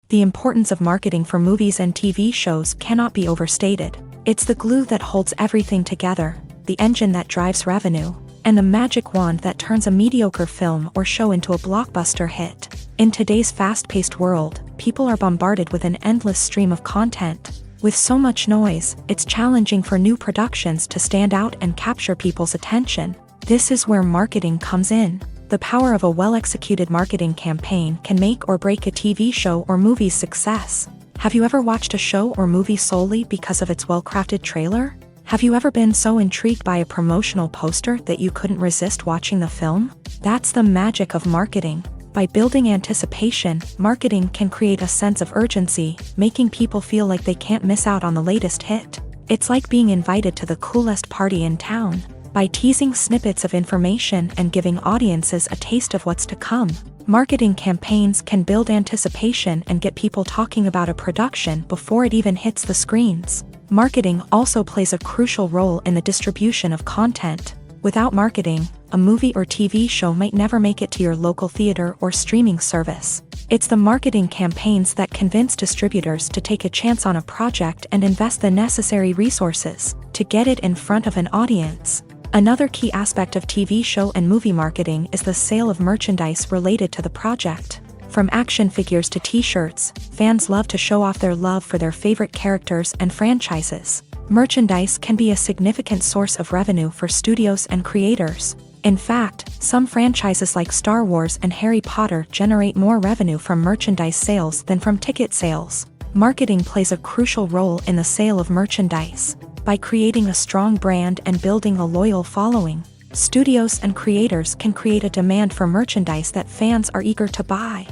The importance of marketing for movies and TV shows cannot be overstated. It's the glue that holds everything together, the engine that drives revenue, and the magic wand that turns a mediocre film or show into a blockbuster hit. In today's fast-paced world, people are bombarded with an endless stream of content. With so much noise, it's challenging for new productions to stand out and capture people's attention. This is where marketing comes in. The power of a well-executed marketing campaign can make or break a TV show or movie's success. Have you ever watched a show or movie solely because of its well-crafted trailer? Have you ever been so intrigued by a promotional poster that you couldn't resist watching the film? That's the magic of marketing. By building anticipation, marketing can create a sense of urgency, making people feel like they can't miss out on the latest hit. It's like being invited to the coolest party in town. By teasing snippets of information and giving audiences a taste of what's to come, Marketing campaigns can build anticipation and get people talking about a production before it even hits the screens. Marketing also plays a crucial role in the distribution of content. Without marketing, a movie or TV show might never make it to your local theater or streaming service. It's the marketing campaigns that convince distributors to take a chance on a project and invest the necessary resources to get it in front of an audience. Another key aspect of TV show and movie marketing is the sale of merchandise related to the project. From action figures to t-shirts, fans love to show off their love for their favorite characters and franchises. Merchandise can be a significant source of revenue for studios and creators. In fact, some franchises like Star Wars and Harry Potter generate more revenue from merchandise sales than from ticket sales. Marketing plays a crucial role in the sale of merchandise. By creating a strong brand and building a loyal following, studios and creators can create a demand for merchandise that fans are eager to buy.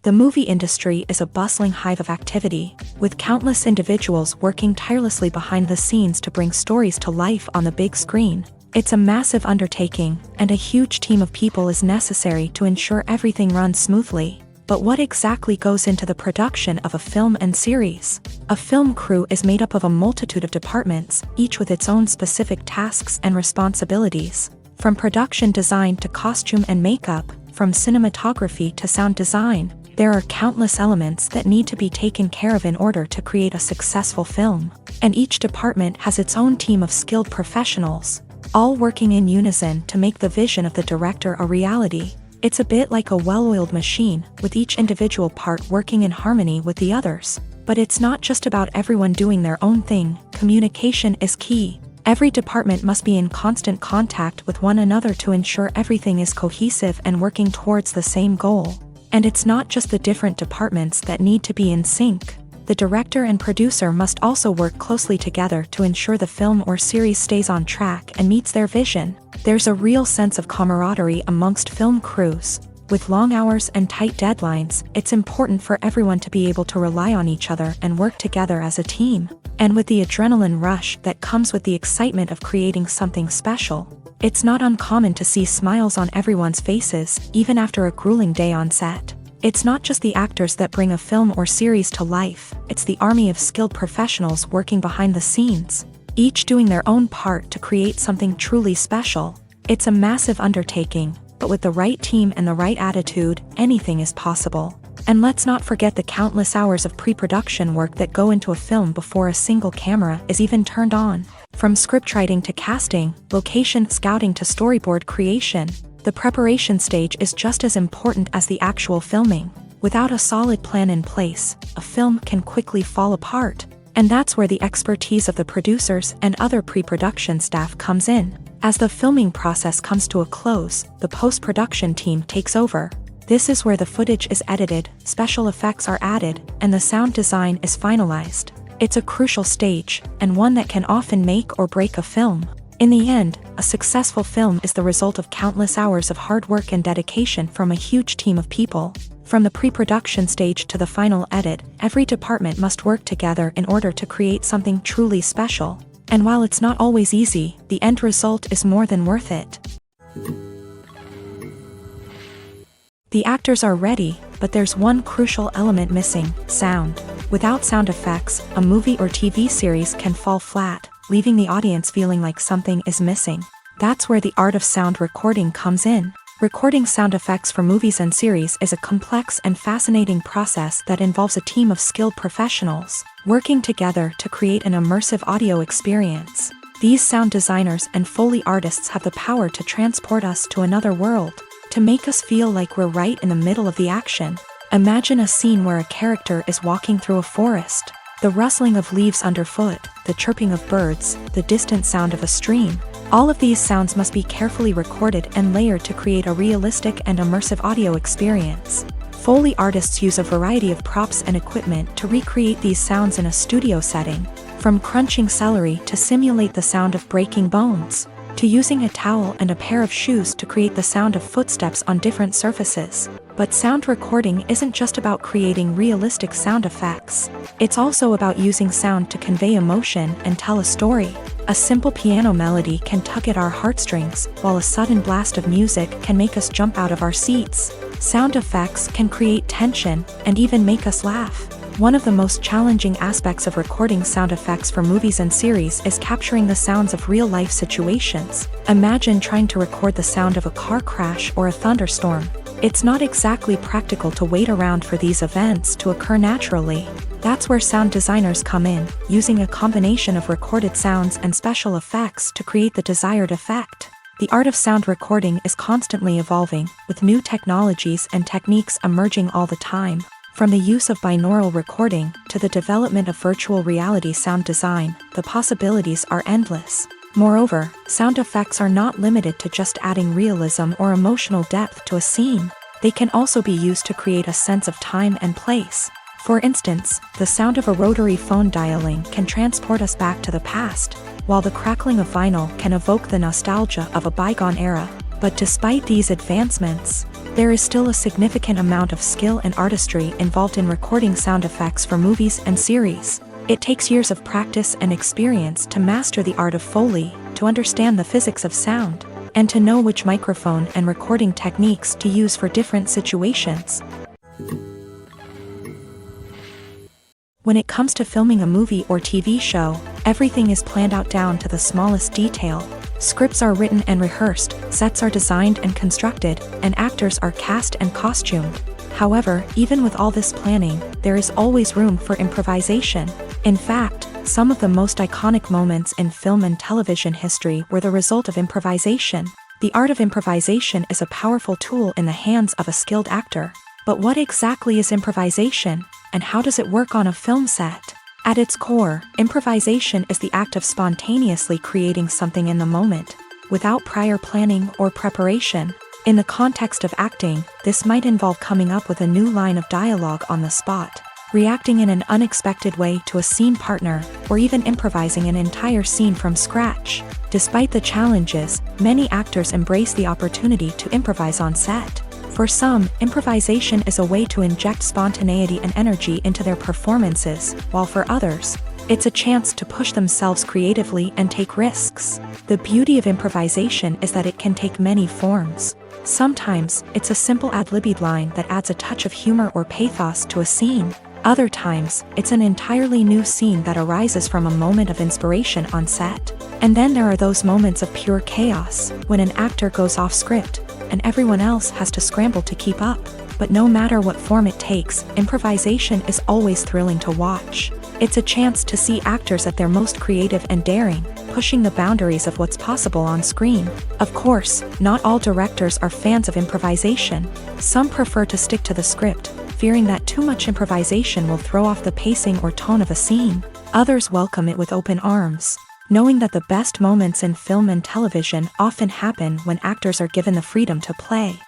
The movie industry is a bustling hive of activity, with countless individuals working tirelessly behind the scenes to bring stories to life on the big screen. It's a massive undertaking, and a huge team of people is necessary to ensure everything runs smoothly. But what exactly goes into the production of a film and series? A film crew is made up of a multitude of departments, each with its own specific tasks and responsibilities. From production design to costume and makeup, from cinematography to sound design, there are countless elements that need to be taken care of in order to create a successful film. And each department has its own team of skilled professionals, all working in unison to make the vision of the director a reality. It's a bit like a well-oiled machine, with each individual part working in harmony with the others. But it's not just about everyone doing their own thing. Communication is key. Every department must be in constant contact with one another to ensure everything is cohesive and working towards the same goal. And it's not just the different departments that need to be in sync. The director and producer must also work closely together to ensure the film or series stays on track and meets their vision. There's a real sense of camaraderie amongst film crews. With long hours and tight deadlines, it's important for everyone to be able to rely on each other and work together as a team. And with the adrenaline rush that comes with the excitement of creating something special, it's not uncommon to see smiles on everyone's faces, even after a grueling day on set. It's not just the actors that bring a film or series to life, it's the army of skilled professionals working behind the scenes, each doing their own part to create something truly special. It's a massive undertaking, but with the right team and the right attitude, anything is possible. And let's not forget the countless hours of pre-production work that go into a film before a single camera is even turned on. From scriptwriting to casting, location scouting to storyboard creation, the preparation stage is just as important as the actual filming. Without a solid plan in place, a film can quickly fall apart. And that's where the expertise of the producers and other pre-production staff comes in. As the filming process comes to a close, the post-production team takes over. This is where the footage is edited, special effects are added, and the sound design is finalized. It's a crucial stage, and one that can often make or break a film. In the end, a successful film is the result of countless hours of hard work and dedication from a huge team of people. From the pre-production stage to the final edit, every department must work together in order to create something truly special. And while it's not always easy, the end result is more than worth it. The actors are ready, but there's one crucial element missing: sound. Without sound effects, a movie or TV series can fall flat, leaving the audience feeling like something is missing. That's where the art of sound recording comes in. Recording sound effects for movies and series is a complex and fascinating process that involves a team of skilled professionals working together to create an immersive audio experience. These sound designers and Foley artists have the power to transport us to another world, to make us feel like we're right in the middle of the action. Imagine a scene where a character is walking through a forest. The rustling of leaves underfoot, the chirping of birds, the distant sound of a stream. All of these sounds must be carefully recorded and layered to create a realistic and immersive audio experience. Foley artists use a variety of props and equipment to recreate these sounds in a studio setting, from crunching celery to simulate the sound of breaking bones. to using a towel and a pair of shoes to create the sound of footsteps on different surfaces. But sound recording isn't just about creating realistic sound effects. It's also about using sound to convey emotion and tell a story. A simple piano melody can tug at our heartstrings, while a sudden blast of music can make us jump out of our seats. Sound effects can create tension and even make us laugh. One of the most challenging aspects of recording sound effects for movies and series is capturing the sounds of real-life situations. Imagine trying to record the sound of a car crash or a thunderstorm. It's not exactly practical to wait around for these events to occur naturally. That's where sound designers come in, using a combination of recorded sounds and special effects to create the desired effect. The art of sound recording is constantly evolving, with new technologies and techniques emerging all the time. From the use of binaural recording to the development of virtual reality sound design, the possibilities are endless. Moreover, sound effects are not limited to just adding realism or emotional depth to a scene. They can also be used to create a sense of time and place. For instance, the sound of a rotary phone dialing can transport us back to the past, while the crackling of vinyl can evoke the nostalgia of a bygone era. But despite these advancements, there is still a significant amount of skill and artistry involved in recording sound effects for movies and series. It takes years of practice and experience to master the art of Foley, to understand the physics of sound, and to know which microphone and recording techniques to use for different situations. When it comes to filming a movie or TV show, everything is planned out down to the smallest detail. Scripts are written and rehearsed, sets are designed and constructed, and actors are cast and costumed. However, even with all this planning, there is always room for improvisation. In fact, some of the most iconic moments in film and television history were the result of improvisation. The art of improvisation is a powerful tool in the hands of a skilled actor. But what exactly is improvisation, and how does it work on a film set? At its core, improvisation is the act of spontaneously creating something in the moment, without prior planning or preparation. In the context of acting, this might involve coming up with a new line of dialogue on the spot, reacting in an unexpected way to a scene partner, or even improvising an entire scene from scratch. Despite the challenges, many actors embrace the opportunity to improvise on set. For some, improvisation is a way to inject spontaneity and energy into their performances, while for others, it's a chance to push themselves creatively and take risks. The beauty of improvisation is that it can take many forms. Sometimes, it's a simple ad-libbed line that adds a touch of humor or pathos to a scene. Other times, it's an entirely new scene that arises from a moment of inspiration on set. And then there are those moments of pure chaos, when an actor goes off script, and everyone else has to scramble to keep up. But no matter what form it takes, improvisation is always thrilling to watch. It's a chance to see actors at their most creative and daring, pushing the boundaries of what's possible on screen. Of course, not all directors are fans of improvisation. Some prefer to stick to the script, fearing that too much improvisation will throw off the pacing or tone of a scene. Others welcome it with open arms, knowing that the best moments in film and television often happen when actors are given the freedom to play.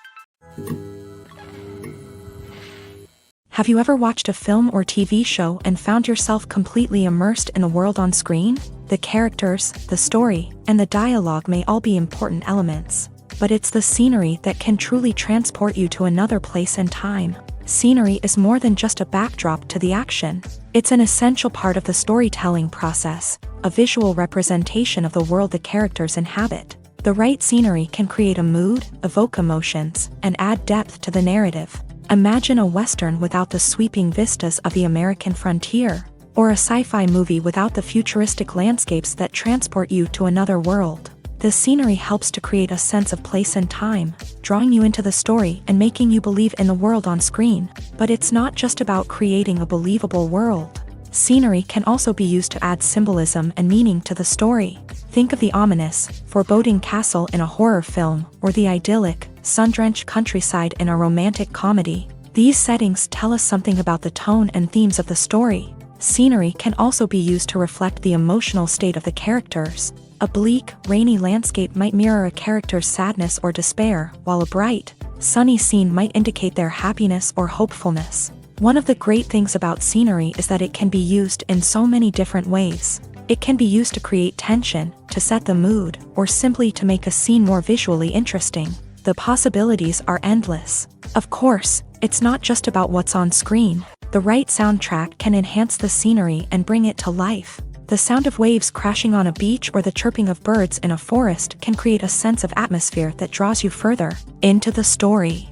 Have you ever watched a film or TV show and found yourself completely immersed in the world on screen? The characters, the story, and the dialogue may all be important elements, but it's the scenery that can truly transport you to another place and time. Scenery is more than just a backdrop to the action. It's an essential part of the storytelling process, a visual representation of the world the characters inhabit. The right scenery can create a mood, evoke emotions, and add depth to the narrative. Imagine a Western without the sweeping vistas of the American frontier, or a sci-fi movie without the futuristic landscapes that transport you to another world. The scenery helps to create a sense of place and time, drawing you into the story and making you believe in the world on screen. But it's not just about creating a believable world. Scenery can also be used to add symbolism and meaning to the story. Think of the ominous, foreboding castle in a horror film, or the idyllic, sun-drenched countryside in a romantic comedy. These settings tell us something about the tone and themes of the story. Scenery can also be used to reflect the emotional state of the characters. A bleak, rainy landscape might mirror a character's sadness or despair, while a bright, sunny scene might indicate their happiness or hopefulness. One of the great things about scenery is that it can be used in so many different ways. It can be used to create tension, to set the mood, or simply to make a scene more visually interesting. The possibilities are endless. Of course, it's not just about what's on screen. The right soundtrack can enhance the scenery and bring it to life. The sound of waves crashing on a beach or the chirping of birds in a forest can create a sense of atmosphere that draws you further into the story.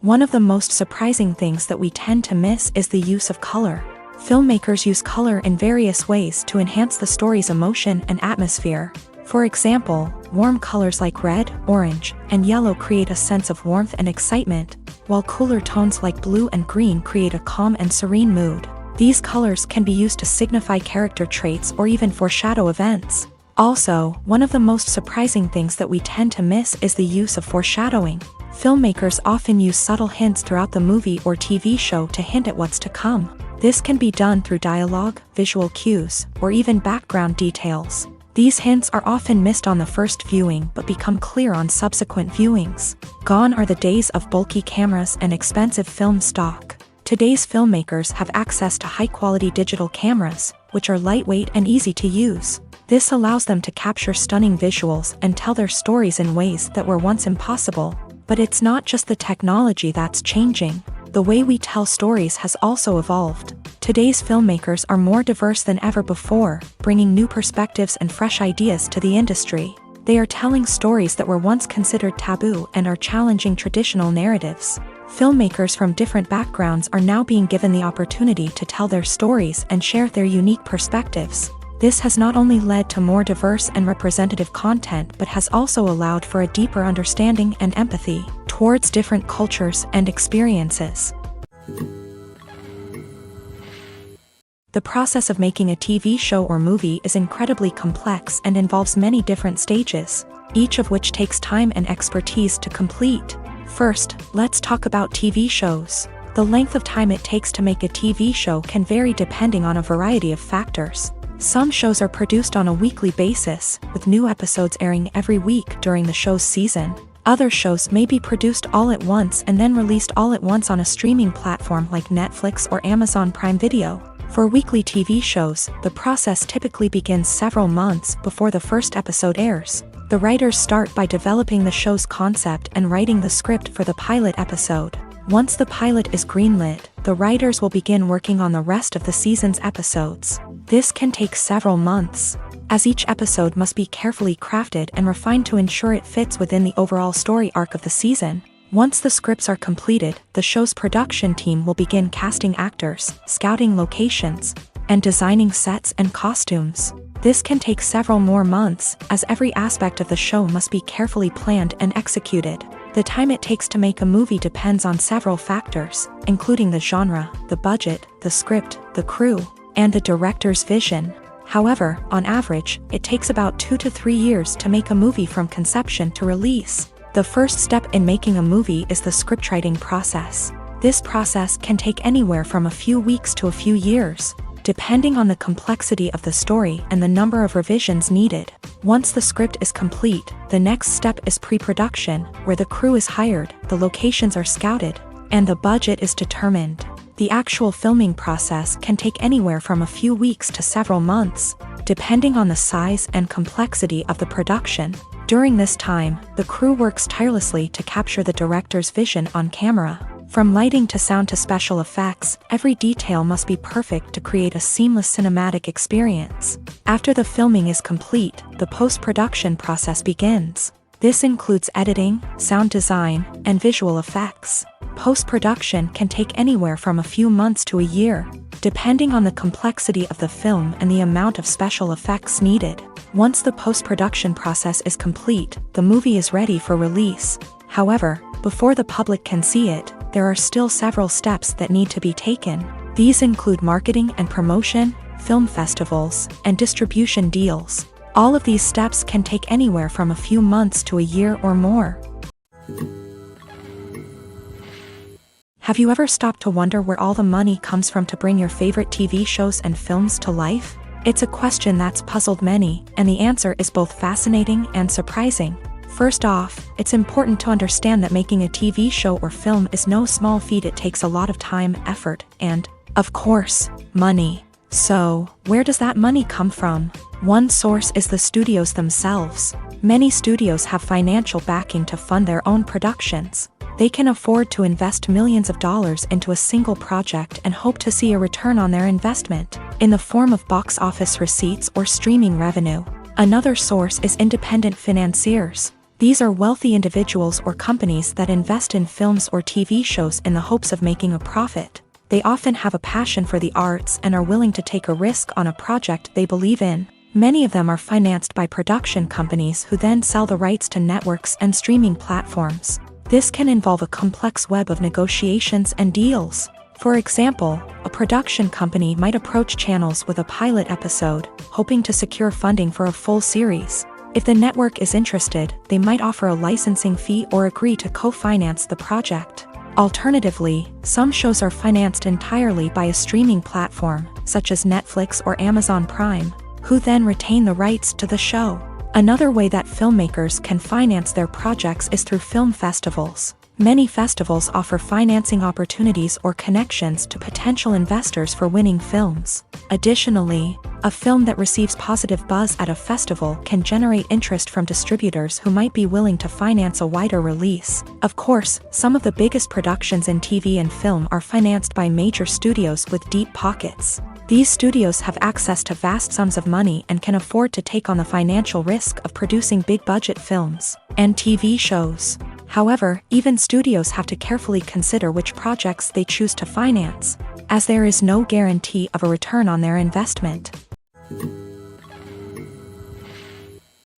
One of the most surprising things that we tend to miss is the use of color. Filmmakers use color in various ways to enhance the story's emotion and atmosphere. For example, warm colors like red, orange, and yellow create a sense of warmth and excitement, while cooler tones like blue and green create a calm and serene mood. These colors can be used to signify character traits or even foreshadow events. Also, one of the most surprising things that we tend to miss is the use of foreshadowing. Filmmakers often use subtle hints throughout the movie or TV show to hint at what's to come. This can be done through dialogue, visual cues, or even background details. These hints are often missed on the first viewing but become clear on subsequent viewings. Gone are the days of bulky cameras and expensive film stock. Today's filmmakers have access to high-quality digital cameras, which are lightweight and easy to use. This allows them to capture stunning visuals and tell their stories in ways that were once impossible. But it's not just the technology that's changing. The way we tell stories has also evolved. Today's filmmakers are more diverse than ever before, bringing new perspectives and fresh ideas to the industry. They are telling stories that were once considered taboo and are challenging traditional narratives. Filmmakers from different backgrounds are now being given the opportunity to tell their stories and share their unique perspectives. This has not only led to more diverse and representative content but has also allowed for a deeper understanding and empathy towards different cultures and experiences. The process of making a TV show or movie is incredibly complex and involves many different stages, each of which takes time and expertise to complete. First, let's talk about TV shows. The length of time it takes to make a TV show can vary depending on a variety of factors. Some shows are produced on a weekly basis, with new episodes airing every week during the show's season. Other shows may be produced all at once and then released all at once on a streaming platform like Netflix or Amazon Prime Video. For weekly TV shows, the process typically begins several months before the first episode airs. The writers start by developing the show's concept and writing the script for the pilot episode. Once the pilot is greenlit, the writers will begin working on the rest of the season's episodes. This can take several months, as each episode must be carefully crafted and refined to ensure it fits within the overall story arc of the season. Once the scripts are completed, the show's production team will begin casting actors, scouting locations, and designing sets and costumes. This can take several more months, as every aspect of the show must be carefully planned and executed. The time it takes to make a movie depends on several factors, including the genre, the budget, the script, the crew, and the director's vision. However, on average, it takes about 2 to 3 years to make a movie from conception to release. The first step in making a movie is the scriptwriting process. This process can take anywhere from a few weeks to a few years, depending on the complexity of the story and the number of revisions needed. Once the script is complete, the next step is pre-production, where the crew is hired, the locations are scouted, and the budget is determined. The actual filming process can take anywhere from a few weeks to several months, depending on the size and complexity of the production. During this time, the crew works tirelessly to capture the director's vision on camera. From lighting to sound to special effects, every detail must be perfect to create a seamless cinematic experience. After the filming is complete, the post-production process begins. This includes editing, sound design, and visual effects. Post-production can take anywhere from a few months to a year, depending on the complexity of the film and the amount of special effects needed. Once the post-production process is complete, the movie is ready for release. However, before the public can see it, there are still several steps that need to be taken. These include marketing and promotion, film festivals, and distribution deals. All of these steps can take anywhere from a few months to a year or more. Have you ever stopped to wonder where all the money comes from to bring your favorite TV shows and films to life? It's a question that's puzzled many, and the answer is both fascinating and surprising. First off, it's important to understand that making a TV show or film is no small feat. It takes a lot of time, effort, and Of course, money. So, where does that money come from? One source is the studios themselves. Many studios have financial backing to fund their own productions. They can afford to invest millions of dollars into a single project and hope to see a return on their investment, in the form of box office receipts or streaming revenue. Another source is independent financiers. These are wealthy individuals or companies that invest in films or TV shows in the hopes of making a profit. They often have a passion for the arts and are willing to take a risk on a project they believe in. Many of them are financed by production companies who then sell the rights to networks and streaming platforms. This can involve a complex web of negotiations and deals. For example, a production company might approach channels with a pilot episode, hoping to secure funding for a full series. If the network is interested, they might offer a licensing fee or agree to co-finance the project. Alternatively, some shows are financed entirely by a streaming platform, such as Netflix or Amazon Prime, who then retain the rights to the show. Another way that filmmakers can finance their projects is through film festivals. Many festivals offer financing opportunities or connections to potential investors for winning films. Additionally, a film that receives positive buzz at a festival can generate interest from distributors who might be willing to finance a wider release. Of course, some of the biggest productions in TV and film are financed by major studios with deep pockets. These studios have access to vast sums of money and can afford to take on the financial risk of producing big-budget films and TV shows. However, even studios have to carefully consider which projects they choose to finance, as there is no guarantee of a return on their investment.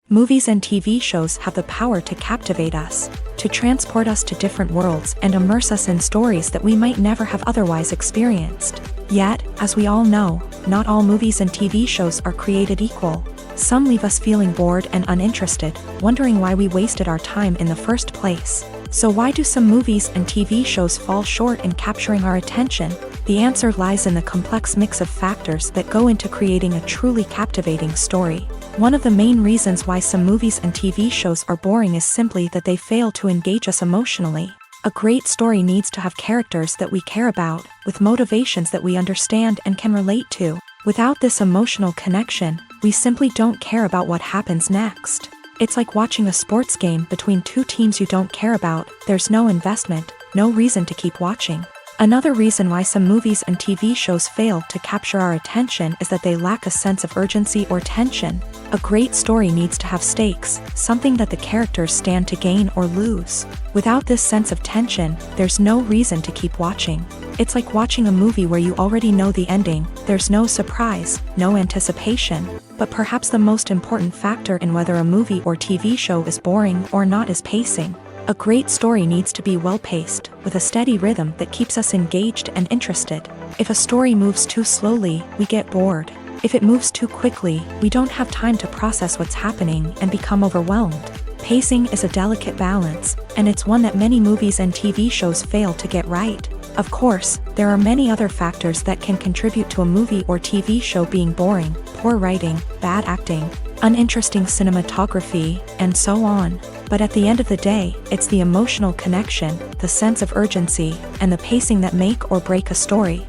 Movies and TV shows have the power to captivate us, to transport us to different worlds and immerse us in stories that we might never have otherwise experienced. Yet, as we all know, not all movies and TV shows are created equal. Some leave us feeling bored and uninterested, wondering why we wasted our time in the first place. So why do some movies and TV shows fall short in capturing our attention? The answer lies in the complex mix of factors that go into creating a truly captivating story. One of the main reasons why some movies and TV shows are boring is simply that they fail to engage us emotionally. A great story needs to have characters that we care about, with motivations that we understand and can relate to. Without this emotional connection, we simply don't care about what happens next. It's like watching a sports game between two teams you don't care about. There's no investment, no reason to keep watching. Another reason why some movies and TV shows fail to capture our attention is that they lack a sense of urgency or tension. A great story needs to have stakes, something that the characters stand to gain or lose. Without this sense of tension, there's no reason to keep watching. It's like watching a movie where you already know the ending. There's no surprise, no anticipation. But perhaps the most important factor in whether a movie or TV show is boring or not is pacing. A great story needs to be well-paced, with a steady rhythm that keeps us engaged and interested. If a story moves too slowly, we get bored. If it moves too quickly, we don't have time to process what's happening and become overwhelmed. Pacing is a delicate balance, and it's one that many movies and TV shows fail to get right. Of course, there are many other factors that can contribute to a movie or TV show being boring: poor writing, bad acting, uninteresting cinematography, and so on. But at the end of the day, it's the emotional connection, the sense of urgency, and the pacing that make or break a story.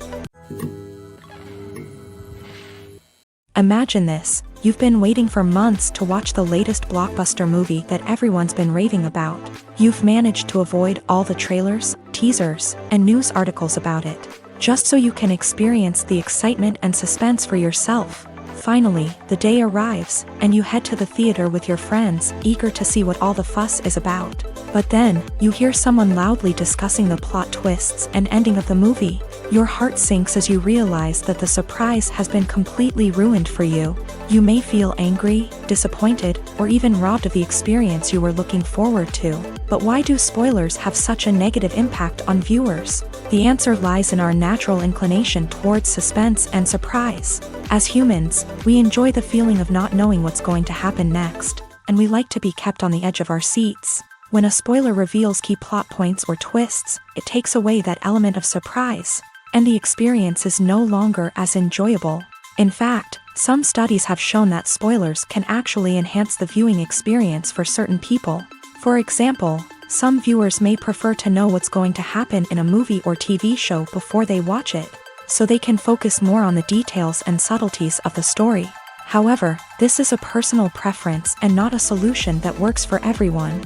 Imagine this: you've been waiting for months to watch the latest blockbuster movie that everyone's been raving about. You've managed to avoid all the trailers, teasers, and news articles about it, just so you can experience the excitement and suspense for yourself. Finally, the day arrives, and you head to the theater with your friends, eager to see what all the fuss is about. But then, you hear someone loudly discussing the plot twists and ending of the movie. Your heart sinks as you realize that the surprise has been completely ruined for you. You may feel angry, disappointed, or even robbed of the experience you were looking forward to. But why do spoilers have such a negative impact on viewers? The answer lies in our natural inclination towards suspense and surprise. As humans, we enjoy the feeling of not knowing what's going to happen next, and we like to be kept on the edge of our seats. When a spoiler reveals key plot points or twists, it takes away that element of surprise, and the experience is no longer as enjoyable. In fact, some studies have shown that spoilers can actually enhance the viewing experience for certain people. For example, some viewers may prefer to know what's going to happen in a movie or TV show before they watch it. so they can focus more on the details and subtleties of the story. However, this is a personal preference and not a solution that works for everyone.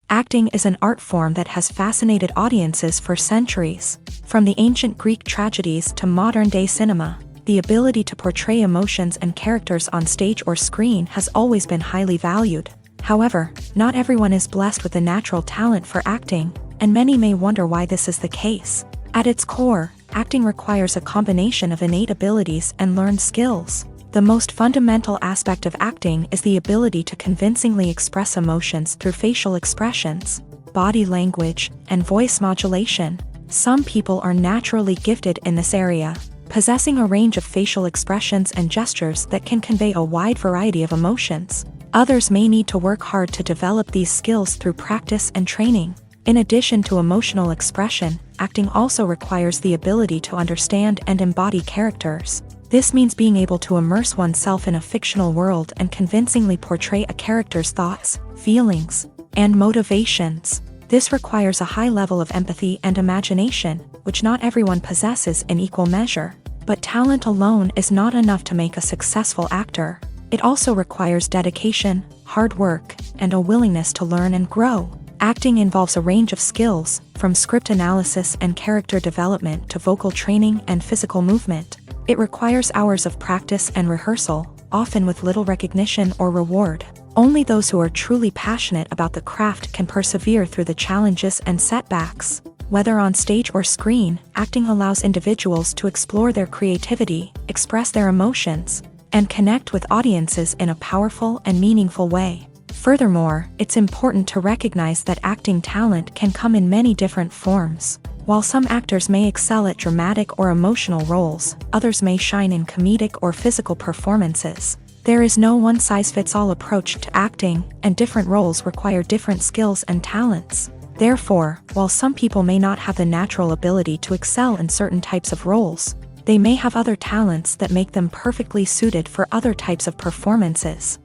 Acting is an art form that has fascinated audiences for centuries. From the ancient Greek tragedies to modern-day cinema, the ability to portray emotions and characters on stage or screen has always been highly valued. However, not everyone is blessed with a natural talent for acting, and many may wonder why this is the case. At its core, acting requires a combination of innate abilities and learned skills. The most fundamental aspect of acting is the ability to convincingly express emotions through facial expressions, body language, and voice modulation. Some people are naturally gifted in this area, possessing a range of facial expressions and gestures that can convey a wide variety of emotions. Others may need to work hard to develop these skills through practice and training. In addition to emotional expression, acting also requires the ability to understand and embody characters. This means being able to immerse oneself in a fictional world and convincingly portray a character's thoughts, feelings, and motivations. This requires a high level of empathy and imagination, which not everyone possesses in equal measure. But talent alone is not enough to make a successful actor. It also requires dedication, hard work, and a willingness to learn and grow. Acting involves a range of skills, from script analysis and character development to vocal training and physical movement. It requires hours of practice and rehearsal, often with little recognition or reward. Only those who are truly passionate about the craft can persevere through the challenges and setbacks. Whether on stage or screen, acting allows individuals to explore their creativity, express their emotions, and connect with audiences in a powerful and meaningful way. Furthermore, it's important to recognize that acting talent can come in many different forms. While some actors may excel at dramatic or emotional roles, others may shine in comedic or physical performances. There is no one-size-fits-all approach to acting, and different roles require different skills and talents. Therefore, while some people may not have the natural ability to excel in certain types of roles, they may have other talents that make them perfectly suited for other types of performances.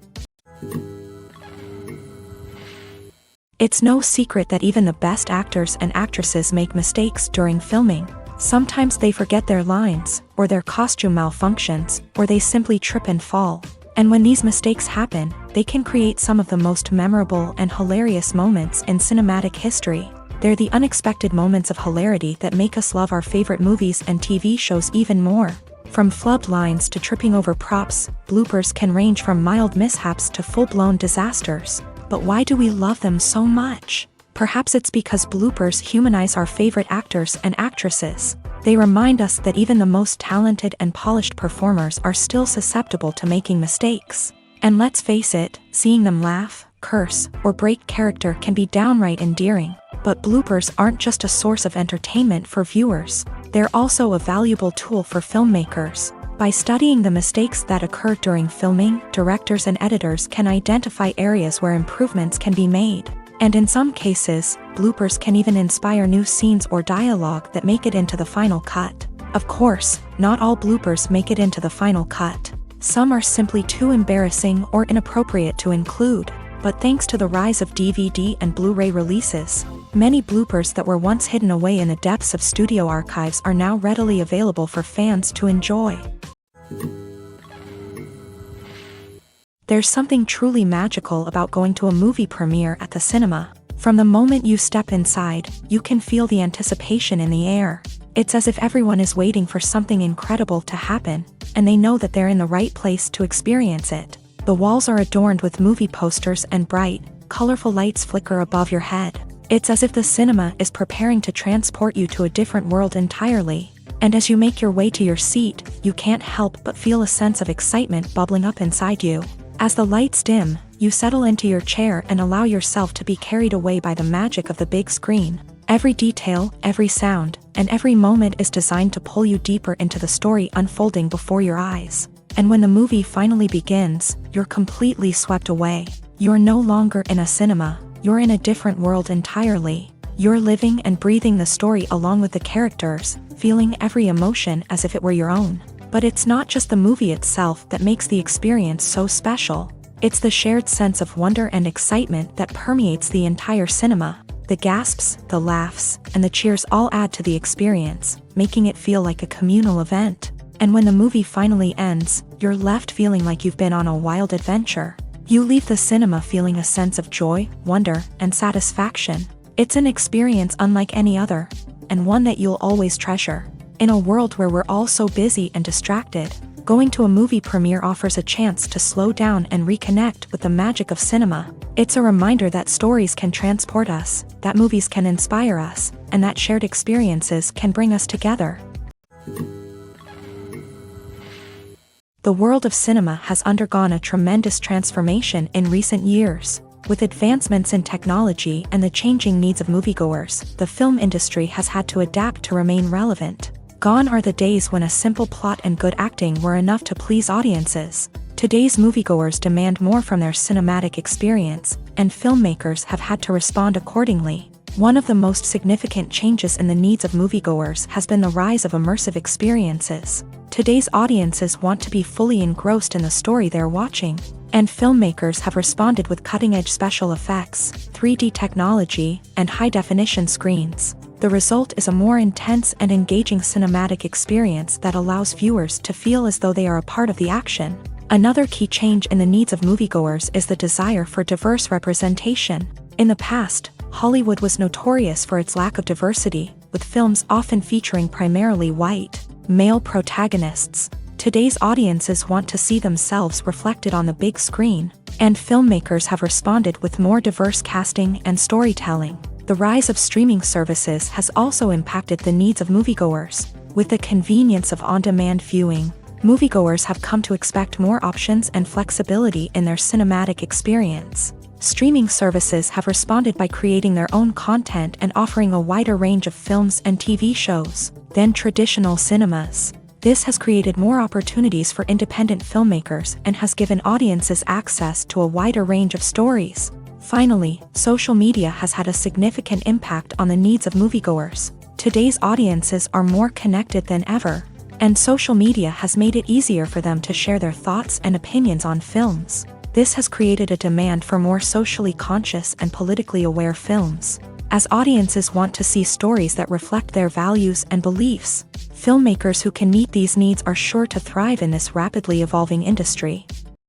It's no secret that even the best actors and actresses make mistakes during filming. Sometimes they forget their lines, or their costume malfunctions, or they simply trip and fall. And when these mistakes happen, they can create some of the most memorable and hilarious moments in cinematic history. They're the unexpected moments of hilarity that make us love our favorite movies and TV shows even more. From flubbed lines to tripping over props, bloopers can range from mild mishaps to full-blown disasters. But why do we love them so much? Perhaps it's because bloopers humanize our favorite actors and actresses. They remind us that even the most talented and polished performers are still susceptible to making mistakes. And let's face it, seeing them laugh, curse, or break character can be downright endearing. But bloopers aren't just a source of entertainment for viewers. They're also a valuable tool for filmmakers. By studying the mistakes that occur during filming, directors and editors can identify areas where improvements can be made. And in some cases, bloopers can even inspire new scenes or dialogue that make it into the final cut. Of course, not all bloopers make it into the final cut. Some are simply too embarrassing or inappropriate to include. But thanks to the rise of DVD and Blu-ray releases, many bloopers that were once hidden away in the depths of studio archives are now readily available for fans to enjoy. There's something truly magical about going to a movie premiere at the cinema. From the moment you step inside, you can feel the anticipation in the air. It's as if everyone is waiting for something incredible to happen, and they know that they're in the right place to experience it. The walls are adorned with movie posters and bright, colorful lights flicker above your head. It's as if the cinema is preparing to transport you to a different world entirely. And as you make your way to your seat, you can't help but feel a sense of excitement bubbling up inside you. As the lights dim, you settle into your chair and allow yourself to be carried away by the magic of the big screen. Every detail, every sound, and every moment is designed to pull you deeper into the story unfolding before your eyes. And when the movie finally begins, you're completely swept away. You're no longer in a cinema, you're in a different world entirely. You're living and breathing the story along with the characters, feeling every emotion as if it were your own. But it's not just the movie itself that makes the experience so special. It's the shared sense of wonder and excitement that permeates the entire cinema. The gasps, the laughs, and the cheers all add to the experience, making it feel like a communal event. And when the movie finally ends, you're left feeling like you've been on a wild adventure. You leave the cinema feeling a sense of joy, wonder, and satisfaction. It's an experience unlike any other, and one that you'll always treasure. In a world where we're all so busy and distracted, going to a movie premiere offers a chance to slow down and reconnect with the magic of cinema. It's a reminder that stories can transport us, that movies can inspire us, and that shared experiences can bring us together. The world of cinema has undergone a tremendous transformation in recent years. With advancements in technology and the changing needs of moviegoers, the film industry has had to adapt to remain relevant. Gone are the days when a simple plot and good acting were enough to please audiences. Today's moviegoers demand more from their cinematic experience, and filmmakers have had to respond accordingly. One of the most significant changes in the needs of moviegoers has been the rise of immersive experiences. Today's audiences want to be fully engrossed in the story they're watching, and filmmakers have responded with cutting-edge special effects, 3D technology, and high-definition screens. The result is a more intense and engaging cinematic experience that allows viewers to feel as though they are a part of the action. Another key change in the needs of moviegoers is the desire for diverse representation. In the past, Hollywood was notorious for its lack of diversity, with films often featuring primarily white, male protagonists. Today's audiences want to see themselves reflected on the big screen, and filmmakers have responded with more diverse casting and storytelling. The rise of streaming services has also impacted the needs of moviegoers. With the convenience of on-demand viewing, moviegoers have come to expect more options and flexibility in their cinematic experience. Streaming services have responded by creating their own content and offering a wider range of films and TV shows than traditional cinemas. This has created more opportunities for independent filmmakers and has given audiences access to a wider range of stories. Finally, social media has had a significant impact on the needs of moviegoers. Today's audiences are more connected than ever, and social media has made it easier for them to share their thoughts and opinions on films. This has created a demand for more socially conscious and politically aware films. As audiences want to see stories that reflect their values and beliefs, filmmakers who can meet these needs are sure to thrive in this rapidly evolving industry.